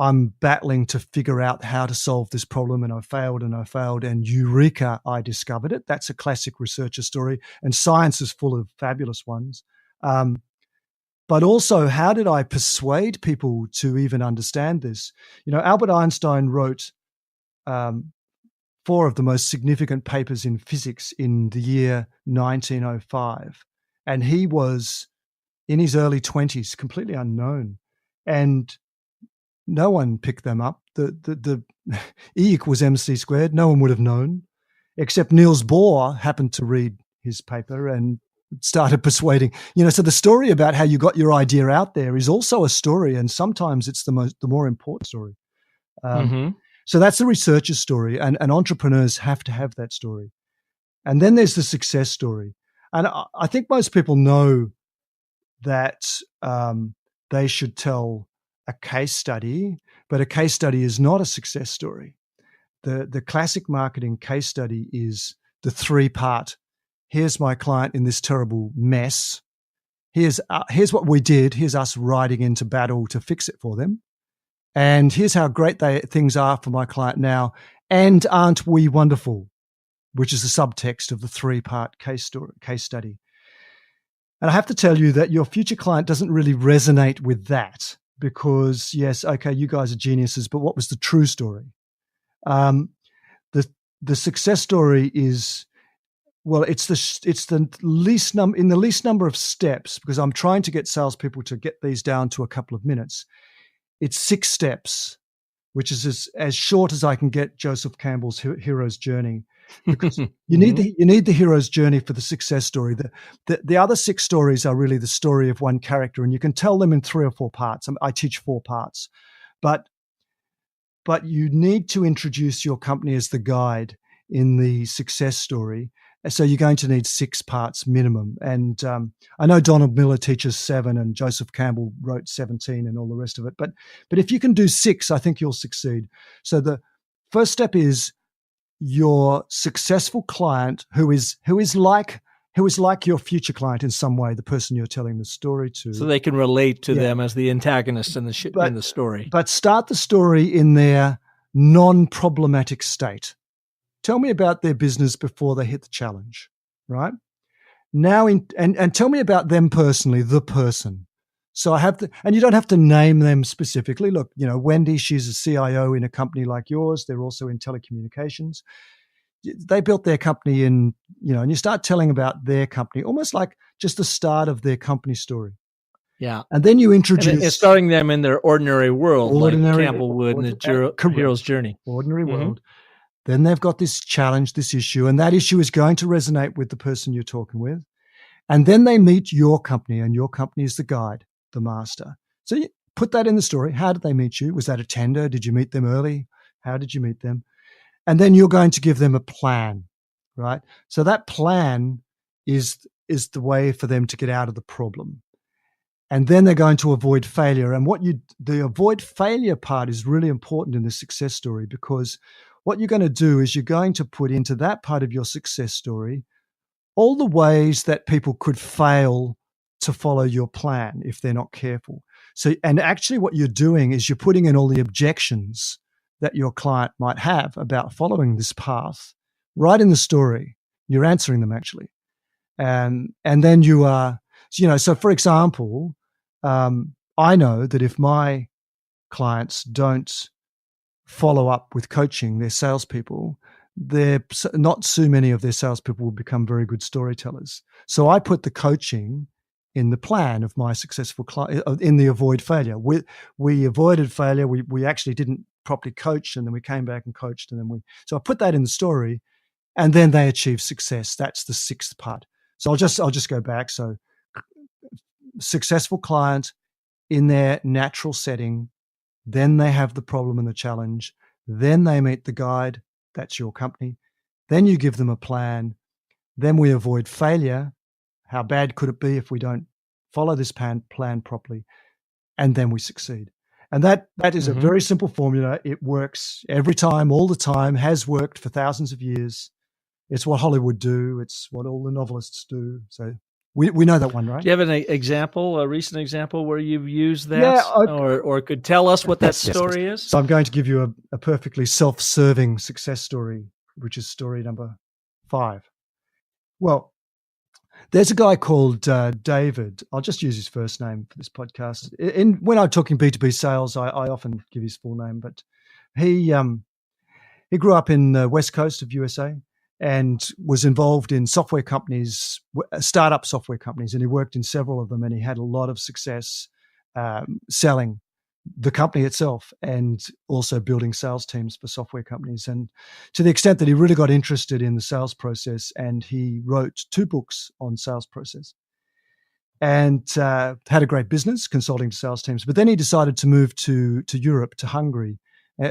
I'm battling to figure out how to solve this problem, and I failed and eureka, I discovered it. That's a classic researcher story, and science is full of fabulous ones. But also, how did I persuade people to even understand this? Albert Einstein wrote 4 of the most significant papers in physics in the year 1905, and he was in his early 20s, completely unknown, and no one picked them up. The E equals MC squared, no one would have known, except Niels Bohr happened to read his paper and started persuading. So the story about how you got your idea out there is also a story, and sometimes it's the more important story. So that's the researcher's story, and entrepreneurs have to have that story. And then there's the success story. And I think most people know that they should tell a case study, but a case study is not a success story. The classic marketing case study is the 3-part. Here's my client in this terrible mess. Here's what we did. Here's us riding into battle to fix it for them. And here's how great things are for my client now. And aren't we wonderful? Which is the subtext of the 3-part case study. And I have to tell you that your future client doesn't really resonate with that, because yes, okay, you guys are geniuses, but what was the true story? The success story is, well, it's the least number of steps, because I'm trying to get salespeople to get these down to a couple of minutes. It's 6 steps, which is as short as I can get Joseph Campbell's hero's journey. because you need the hero's journey for the success story. The other 6 stories are really the story of one character, and you can tell them in 3 or 4 parts. I teach 4 parts, but you need to introduce your company as the guide in the success story. So you're going to need 6 parts minimum. And I know Donald Miller teaches 7, and Joseph Campbell wrote 17 and all the rest of it. But if you can do 6, I think you'll succeed. So the first step is your successful client who is like your future client in some way, the person you're telling the story to. So they can relate to them as the antagonist in the story. But start the story in their non-problematic state. Tell me about their business before they hit the challenge, right? Now, and tell me about them personally, the person. So and you don't have to name them specifically. Look, Wendy, she's a CIO in a company like yours. They're also in telecommunications. They built their company and you start telling about their company, almost like just the start of their company story. Yeah. And then you introduce... And starting them in their ordinary world, like Campbell would in the hero's journey. Ordinary world. Then they've got this challenge, this issue, and that issue is going to resonate with the person you're talking with. And then they meet your company, and your company is the guide, the master. So you put that in the story. How did they meet you? Was that a tender? Did you meet them early? How did you meet them? And then you're going to give them a plan, right? So that plan is the way for them to get out of the problem. And then they're going to avoid failure. And the avoid failure part is really important in the success story, because what you're going to do is you're going to put into that part of your success story all the ways that people could fail to follow your plan if they're not careful. So, and actually what you're doing is you're putting in all the objections that your client might have about following this path right in the story. You're answering them actually. And then you are, so for example, I know that if my clients don't follow up with coaching their salespeople, not so many of their salespeople will become very good storytellers. So I put the coaching in the plan of my successful client, in the avoid failure. We avoided failure. We actually didn't properly coach, and then we came back and coached, and then so I put that in the story, and then they achieve success. That's the 6th part. So I'll just go back. So successful client in their natural setting, then they have the problem and the challenge, then they meet the guide, that's your company, then you give them a plan, then we avoid failure. How bad could it be if we don't follow this plan properly? And then we succeed. And that is a very simple formula. It works every time, all the time, has worked for thousands of years. It's what Hollywood do. It's what all the novelists do. So we know that one, right? Do you have an example, a recent example where you've used that, or could tell us what that story is? So I'm going to give you a perfectly self-serving success story, which is story number 5. Well, there's a guy called David. I'll just use his first name for this podcast. When I'm talking B2B sales, I often give his full name, but he grew up in the West Coast of USA and was involved in software companies, startup software companies, and he worked in several of them, and he had a lot of success selling the company itself and also building sales teams for software companies. And to the extent that he really got interested in the sales process, and he wrote 2 books on sales process and had a great business consulting to sales teams. But then he decided to move to Europe, to Hungary,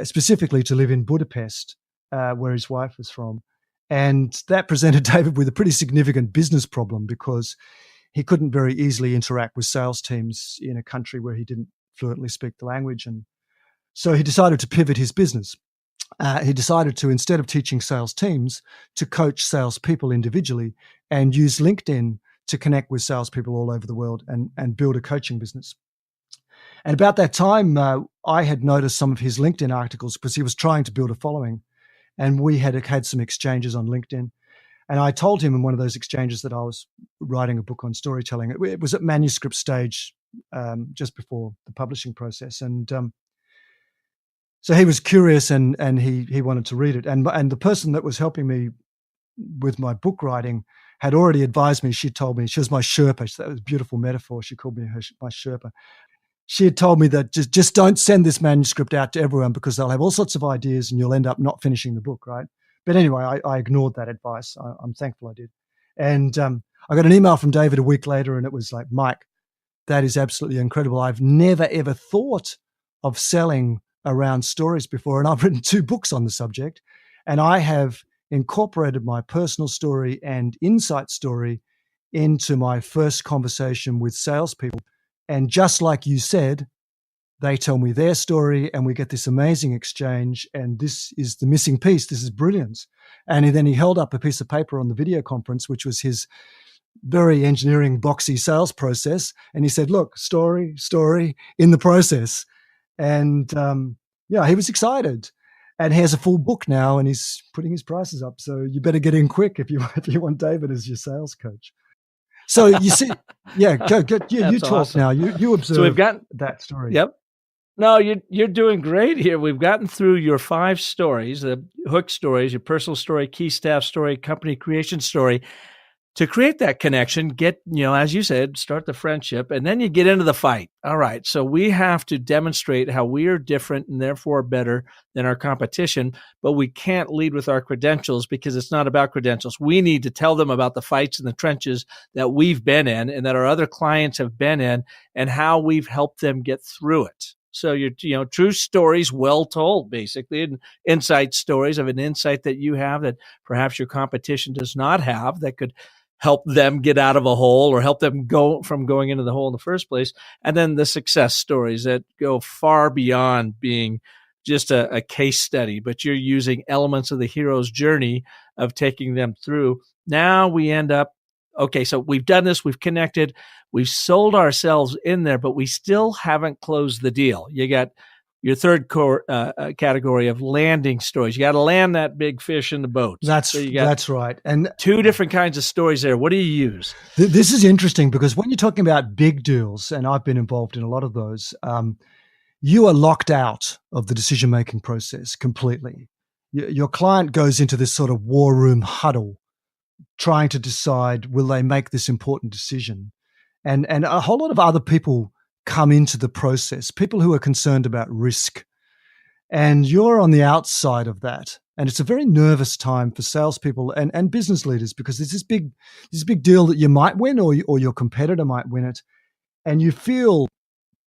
specifically to live in Budapest, where his wife was from. And that presented David with a pretty significant business problem, because he couldn't very easily interact with sales teams in a country where he didn't fluently speak the language. And so he decided to pivot his business. He decided to, instead of teaching sales teams, to coach salespeople individually and use LinkedIn to connect with salespeople all over the world and build a coaching business. And about that time, I had noticed some of his LinkedIn articles because he was trying to build a following. And we had some exchanges on LinkedIn. And I told him in one of those exchanges that I was writing a book on storytelling. It was at manuscript stage, just before the publishing process. And so he was curious and he wanted to read it. And the person that was helping me with my book writing had already advised me. She told me, she was my Sherpa. That was a beautiful metaphor. She called me my Sherpa. She had told me that just don't send this manuscript out to everyone, because they'll have all sorts of ideas and you'll end up not finishing the book, right? But anyway, I ignored that advice. I'm thankful I did. And I got an email from David a week later, and it was like, Mike, that is absolutely incredible. I've never, ever thought of selling around stories before. And I've written 2 books on the subject. And I have incorporated my personal story and insight story into my first conversation with salespeople. And just like you said, they tell me their story and we get this amazing exchange. And this is the missing piece. This is brilliance. And then he held up a piece of paper on the video conference, which was his very engineering boxy sales process. And he said, look, story in the process. And he was excited. And he has a full book now and he's putting his prices up. So you better get in quick if you want David as your sales coach. So you see, yeah, go. You talk awesome. now. You observe So we've got that story. Yep. No, you're doing great here. We've gotten through your 5 stories, the hook stories, your personal story, key staff story, company creation story. To create that connection, get, as you said, start the friendship, and then you get into the fight. All right. So we have to demonstrate how we are different and therefore better than our competition, but we can't lead with our credentials because it's not about credentials. We need to tell them about the fights in the trenches that we've been in and that our other clients have been in and how we've helped them get through it. So your true stories well told, basically, and insight stories of an insight that you have that perhaps your competition does not have that could help them get out of a hole or help them go from going into the hole in the first place. And then the success stories that go far beyond being just a case study, but you're using elements of the hero's journey of taking them through. Now we end up, okay, so we've done this, we've connected, we've sold ourselves in there, but we still haven't closed the deal. You got your third core category of landing stories. You got to land that big fish in the boat. That's right. And 2 different kinds of stories there. What do you use? This is interesting because when you're talking about big deals, and I've been involved in a lot of those, you are locked out of the decision-making process completely. Your client goes into this sort of war room huddle trying to decide, will they make this important decision? And a whole lot of other people come into the process, people who are concerned about risk. And you're on the outside of that. And it's a very nervous time for salespeople and business leaders because there's this big deal that you might win or your competitor might win it. And you feel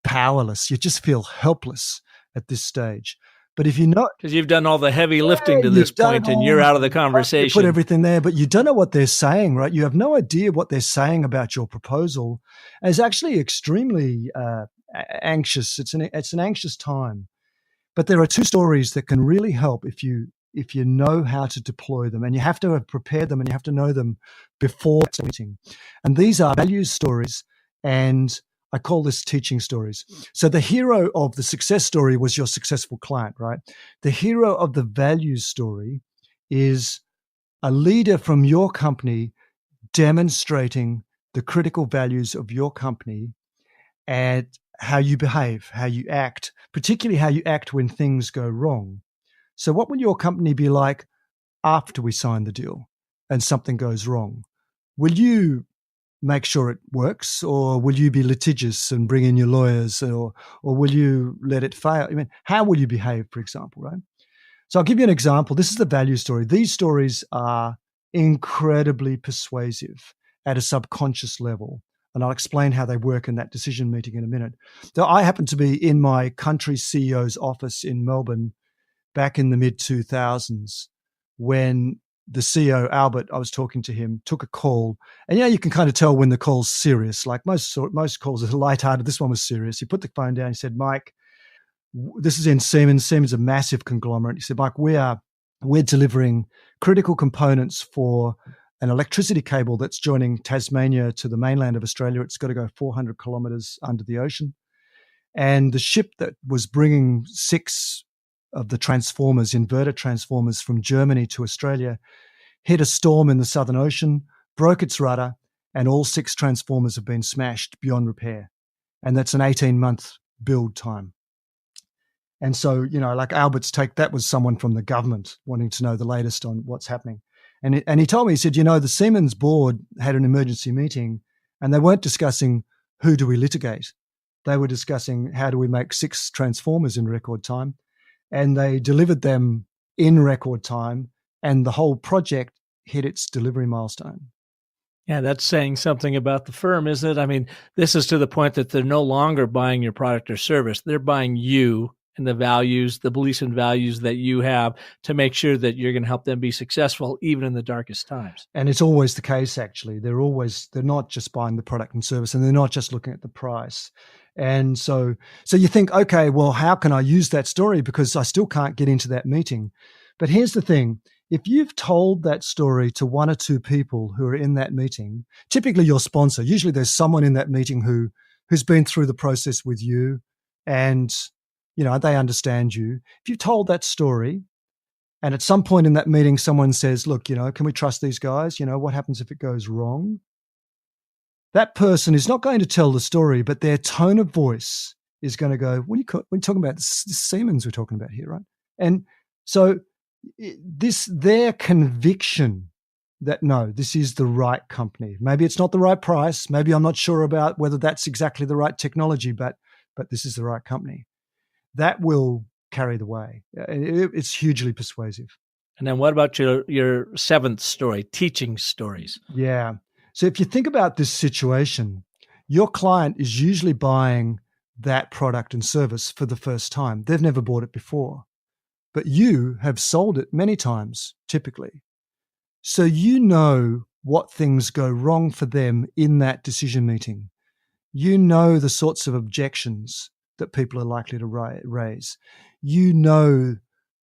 powerless. You just feel helpless at this stage. But if you know, because you've done all the heavy lifting to this point and you're out of the conversation. You put everything there, but you don't know what they're saying, right? You have no idea what they're saying about your proposal. And it's actually extremely anxious. It's an anxious time. But there are 2 stories that can really help if you know how to deploy them, and you have to have prepared them and you have to know them before the meeting. And these are values stories, and I call this teaching stories. So the hero of the success story was your successful client, right? The hero of the values story is a leader from your company demonstrating the critical values of your company and how you behave, how you act, particularly how you act when things go wrong. So what would your company be like after we sign the deal and something goes wrong? Will you make sure it works, or will you be litigious and bring in your lawyers, or will you let it fail? I mean, how will you behave, for example, right? So I'll give you an example. This is the value story. These stories are incredibly persuasive at a subconscious level, and I'll explain how they work in that decision meeting in a minute. So I happened to be in my country CEO's office in Melbourne back in the mid-2000s when the CEO, Albert, I was talking to him, took a call. And you can kind of tell when the call's serious. Like most calls are lighthearted. This one was serious. He put the phone down. He said, Mike, this is in Siemens. Siemens is a massive conglomerate. He said, Mike, we're delivering critical components for an electricity cable that's joining Tasmania to the mainland of Australia. It's got to go 400 kilometers under the ocean. And the ship that was bringing 6 of the transformers, inverter transformers from Germany to Australia, hit a storm in the Southern Ocean, broke its rudder, and all 6 transformers have been smashed beyond repair. And that's an 18-month build time. And so, like Albert's take, that was someone from the government wanting to know the latest on what's happening. And he told me, he said, the Siemens board had an emergency meeting and they weren't discussing who do we litigate. They were discussing how do we make 6 transformers in record time. And they delivered them in record time and the whole project hit its delivery milestone. Yeah, that's saying something about the firm, isn't it? I mean, this is to the point that they're no longer buying your product or service. They're buying you and the values, the beliefs and values that you have to make sure that you're going to help them be successful even in the darkest times. And it's always the case, actually. They're not just buying the product and service, and they're not just looking at the price. And so you think, okay, well, how can I use that story? Because I still can't get into that meeting. But here's the thing. If you've told that story to one or two people who are in that meeting, typically your sponsor, usually there's someone in that meeting who's been through the process with you and, they understand you. If you've told that story and at some point in that meeting, someone says, look, can we trust these guys? What happens if it goes wrong? That person is not going to tell the story, but their tone of voice is going to go, we're talking about this Siemens we're talking about here, right? And so their conviction that, no, this is the right company. Maybe it's not the right price. Maybe I'm not sure about whether that's exactly the right technology, but this is the right company. That will carry the way. It's hugely persuasive. And then what about your seventh story, teaching stories? Yeah. So if you think about this situation, your client is usually buying that product and service for the first time. They've never bought it before, but you have sold it many times, typically. So you know what things go wrong for them in that decision meeting. You know the sorts of objections that people are likely to raise. You know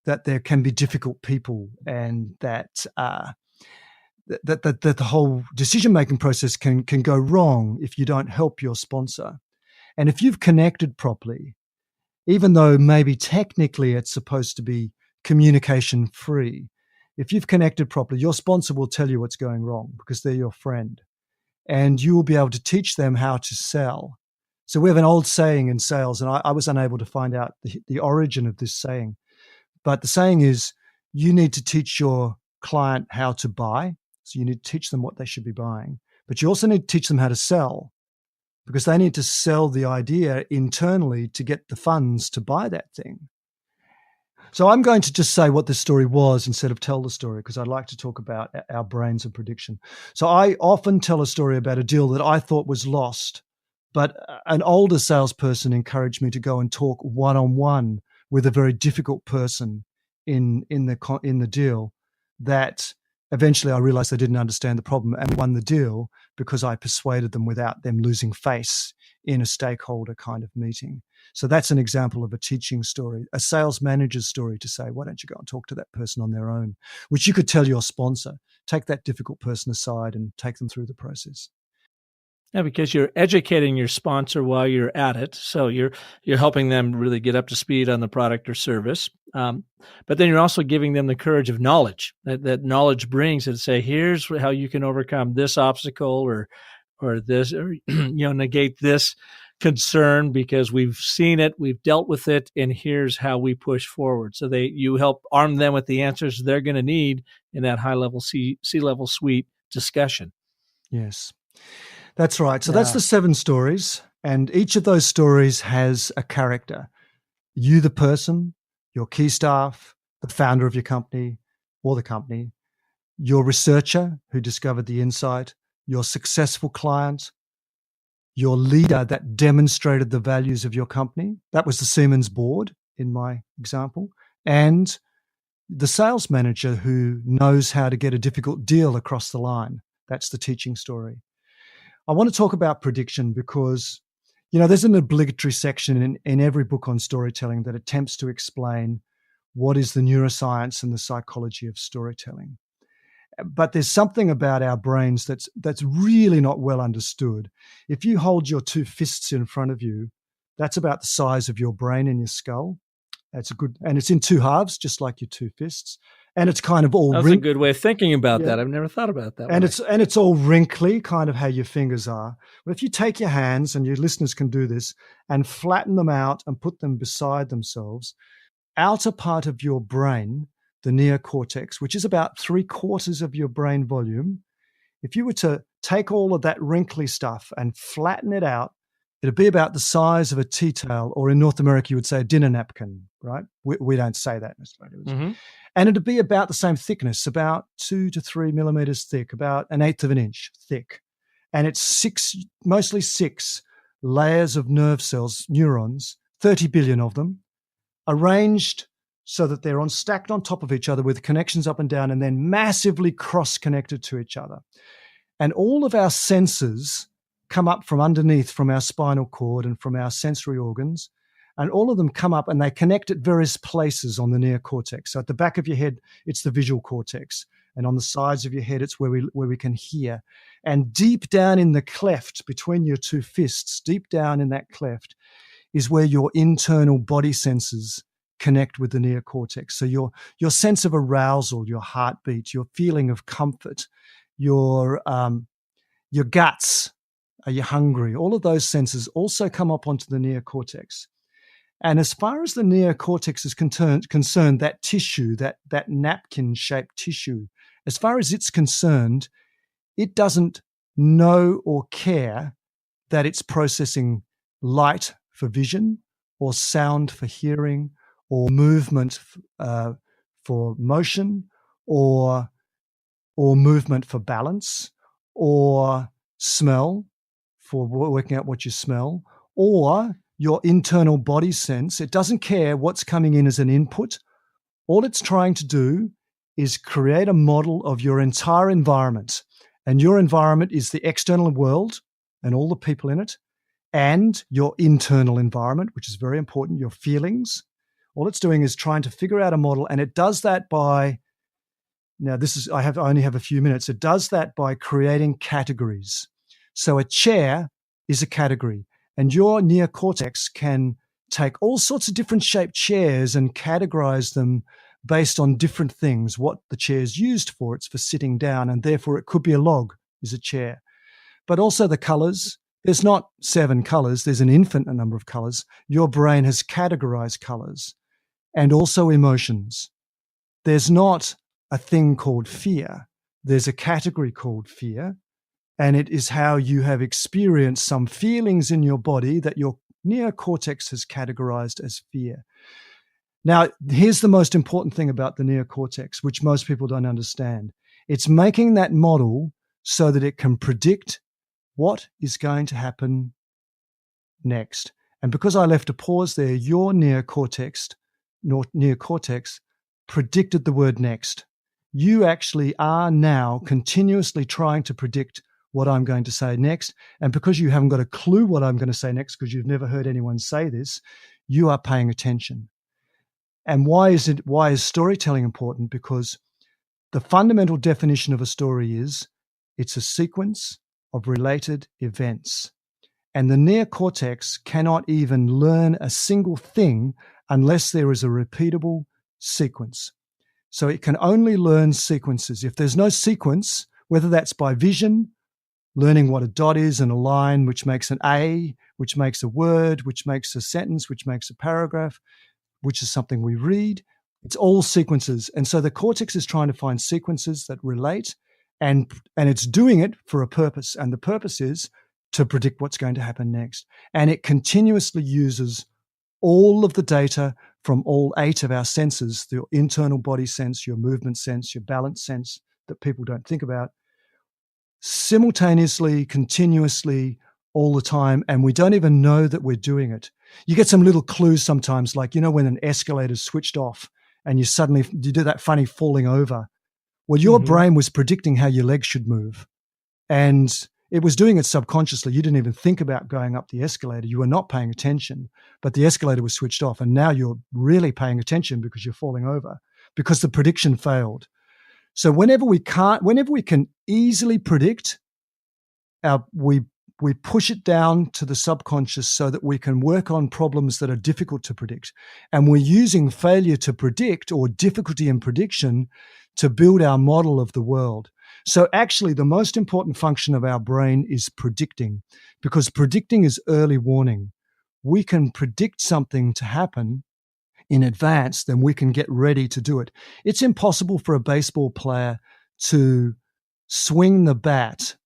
that there can be difficult people and that the whole decision-making process can go wrong if you don't help your sponsor. And if you've connected properly, even though maybe technically it's supposed to be communication-free, if you've connected properly, your sponsor will tell you what's going wrong because they're your friend. And you will be able to teach them how to sell. So we have an old saying in sales, and I was unable to find out the origin of this saying. But the saying is, you need to teach your client how to buy. So you need to teach them what they should be buying. But you also need to teach them how to sell because they need to sell the idea internally to get the funds to buy that thing. So I'm going to just say what this story was instead of tell the story because I'd like to talk about our brains and prediction. So I often tell a story about a deal that I thought was lost, but an older salesperson encouraged me to go and talk one-on-one with a very difficult person in the deal that eventually I realized they didn't understand the problem and won the deal because I persuaded them without them losing face in a stakeholder kind of meeting. So that's an example of a teaching story, a sales manager's story to say, why don't you go and talk to that person on their own, which you could tell your sponsor, take that difficult person aside and take them through the process. Yeah, because you're educating your sponsor while you're at it. So you're helping them really get up to speed on the product or service. But then you're also giving them the courage of knowledge that knowledge brings and say, here's how you can overcome this obstacle or this, or, negate this concern because we've seen it, we've dealt with it, and here's how we push forward. So you help arm them with the answers they're going to need in that high-level C-level suite discussion. Yes. That's right. So that's the 7 stories. And each of those stories has a character. You, the person, your key staff, the founder of your company or the company, your researcher who discovered the insight, your successful client, your leader that demonstrated the values of your company. That was the Siemens board in my example. And the sales manager who knows how to get a difficult deal across the line. That's the teaching story. I want to talk about prediction because, there's an obligatory section in every book on storytelling that attempts to explain what is the neuroscience and the psychology of storytelling. But there's something about our brains that's really not well understood. If you hold your 2 fists in front of you, that's about the size of your brain and your skull. And it's in 2 halves, just like your 2 fists. And it's kind of all That's a good way of thinking about that. I've never thought about that. And it's all wrinkly, kind of how your fingers are. But if you take your hands, and your listeners can do this, and flatten them out and put them beside themselves, outer part of your brain, the neocortex, which is about 3/4 of your brain volume, if you were to take all of that wrinkly stuff and flatten it out It'd be about the size of a tea towel, or in North America, you would say a dinner napkin, right? We don't say that in Australia. Mm-hmm. And it'd be about the same thickness, about 2 to 3 millimeters thick, about 1/8 of an inch thick. And it's mostly six layers of nerve cells, neurons, 30 billion of them, arranged so that they're stacked on top of each other with connections up and down, and then massively cross-connected to each other. And all of our senses come up from underneath, from our spinal cord and from our sensory organs. And all of them come up and they connect at various places on the neocortex. So at the back of your head, it's the visual cortex. And on the sides of your head, it's where we can hear. And deep down in the cleft between your two fists, deep down in that cleft, is where your internal body senses connect with the neocortex. So your sense of arousal, your heartbeat, your feeling of comfort, your guts, are you hungry? All of those senses also come up onto the neocortex. And as far as the neocortex is concerned, that tissue, that napkin-shaped tissue, as far as it's concerned, it doesn't know or care that it's processing light for vision, or sound for hearing, or movement for motion, or movement for balance, or smell for working out what you smell, or your internal body sense. It doesn't care what's coming in as an input. All it's trying to do is create a model of your entire environment. And your environment is the external world and all the people in it, and your internal environment, which is very important, your feelings. All it's doing is trying to figure out a model, and it does that by, now this is, I only have a few minutes. It does that by creating categories. So a chair is a category. And your neocortex can take all sorts of different shaped chairs and categorize them based on different things. What the chair is used for, it's for sitting down, and therefore it could be a log, is a chair. But also the colors. There's not 7 colors. There's an infinite number of colors. Your brain has categorized colors, and also emotions. There's not a thing called fear. There's a category called fear. And it is how you have experienced some feelings in your body that your neocortex has categorized as fear. Now, here's the most important thing about the neocortex, which most people don't understand. It's making that model so that it can predict what is going to happen next. And because I left a pause there, your neocortex predicted the word next. You actually are now continuously trying to predict what I'm going to say next. And because you haven't got a clue what I'm going to say next, because you've never heard anyone say this, you are paying attention. And why is storytelling important? Because the fundamental definition of a story is it's a sequence of related events. And the neocortex cannot even learn a single thing unless there is a repeatable sequence. So it can only learn sequences. If there's no sequence, whether that's by vision, learning what a dot is and a line, which makes an A, which makes a word, which makes a sentence, which makes a paragraph, which is something we read. It's all sequences. And so the cortex is trying to find sequences that relate, and it's doing it for a purpose. And the purpose is to predict what's going to happen next. And it continuously uses all of the data from all 8 of our senses, your internal body sense, your movement sense, your balance sense that people don't think about, simultaneously, continuously, all the time, and we don't even know that we're doing it. You get some little clues sometimes, like, when an escalator's switched off and you do that funny falling over. Well, your brain was predicting how your legs should move, and it was doing it subconsciously. You didn't even think about going up the escalator. You were not paying attention, but the escalator was switched off, and now you're really paying attention because you're falling over, because the prediction failed. So whenever we can easily predict, we push it down to the subconscious so that we can work on problems that are difficult to predict. And we're using failure to predict, or difficulty in prediction, to build our model of the world. So actually, the most important function of our brain is predicting, because predicting is early warning. We can predict something to happen in advance, then we can get ready to do it. It's impossible for a baseball player to swing the bat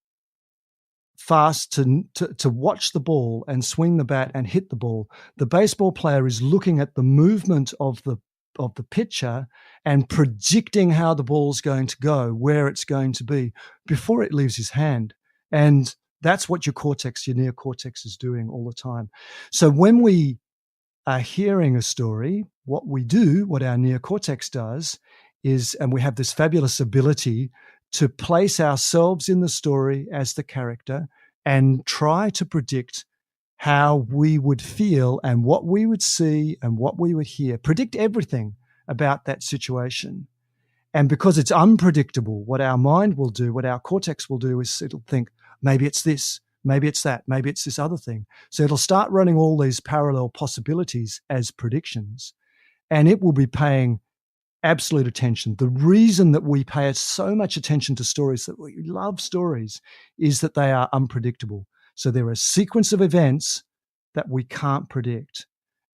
fast to watch the ball and swing the bat and hit the ball. The baseball player is looking at the movement of the pitcher and predicting how the ball's going to go, where it's going to be before it leaves his hand. And that's what your neocortex is doing all the time. So when we are hearing a story, what our neocortex does is, and we have this fabulous ability to place ourselves in the story as the character and try to predict how we would feel and what we would see and what we would hear, predict everything about that situation. And because it's unpredictable, what our mind will do, what our cortex will do is it'll think, maybe it's this, maybe it's that, maybe it's this other thing. So it'll start running all these parallel possibilities as predictions, and it will be paying absolute attention. The reason that we pay so much attention to stories, that we love stories, is that they are unpredictable. So they're a sequence of events that we can't predict.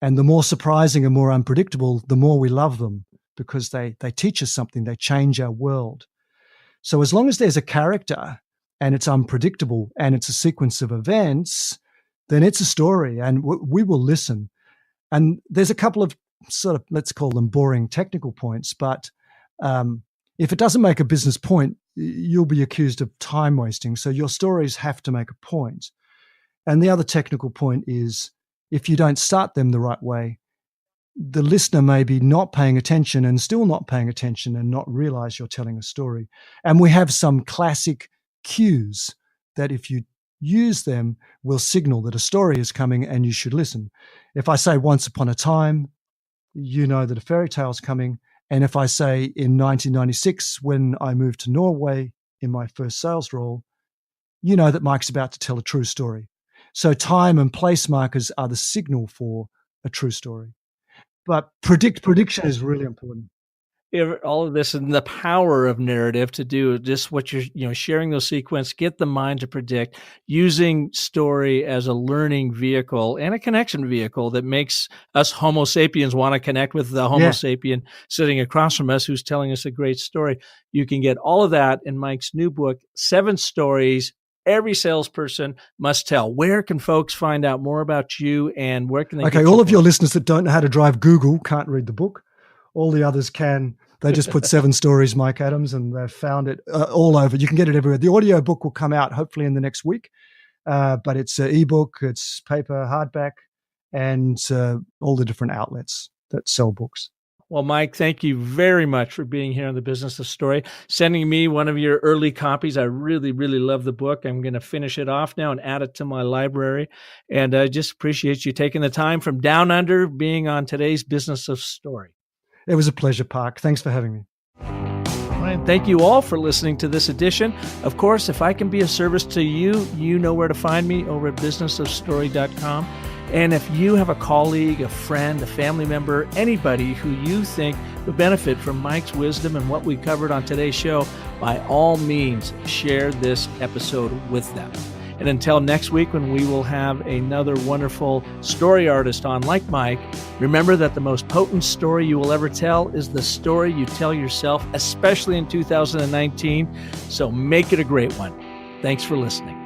And the more surprising and more unpredictable, the more we love them, because they teach us something, they change our world. So as long as there's a character and it's unpredictable and it's a sequence of events, then it's a story and we will listen. And there's a couple of sort of, let's call them boring technical points, but if it doesn't make a business point, you'll be accused of time wasting. So your stories have to make a point. And the other technical point is, if you don't start them the right way, the listener may be not paying attention and still not paying attention and not realize you're telling a story. And we have some classic cues that if you use them will signal that a story is coming and you should listen. If I say once upon a time, you know that a fairy tale is coming. And if I say in 1996, when I moved to Norway in my first sales role, you know that Mike's about to tell a true story. So time and place markers are the signal for a true story. But prediction is really important. All of this and the power of narrative to do just what you're, sharing those sequence, get the mind to predict, using story as a learning vehicle and a connection vehicle that makes us Homo sapiens want to connect with the Homo sapien sitting across from us who's telling us a great story. You can get all of that in Mike's new book, 7 Stories Every Salesperson Must Tell. Where can folks find out more about you, and where can they Okay, all of your listeners that don't know how to drive Google can't read the book. All the others can. They just put 7 Stories, Mike Adams, and they've found it all over. You can get it everywhere. The audio book will come out hopefully in the next week, but it's an ebook, it's paper, hardback, and all the different outlets that sell books. Well, Mike, thank you very much for being here on The Business of Story, sending me one of your early copies. I really, really love the book. I'm going to finish it off now and add it to my library. And I just appreciate you taking the time from down under, being on today's Business of Story. It was a pleasure, Park. Thanks for having me. And thank you all for listening to this edition. Of course, if I can be of service to you, you know where to find me over at businessofstory.com. And if you have a colleague, a friend, a family member, anybody who you think would benefit from Mike's wisdom and what we covered on today's show, by all means, share this episode with them. And until next week, when we will have another wonderful story artist on like Mike, remember that the most potent story you will ever tell is the story you tell yourself, especially in 2019. So make it a great one. Thanks for listening.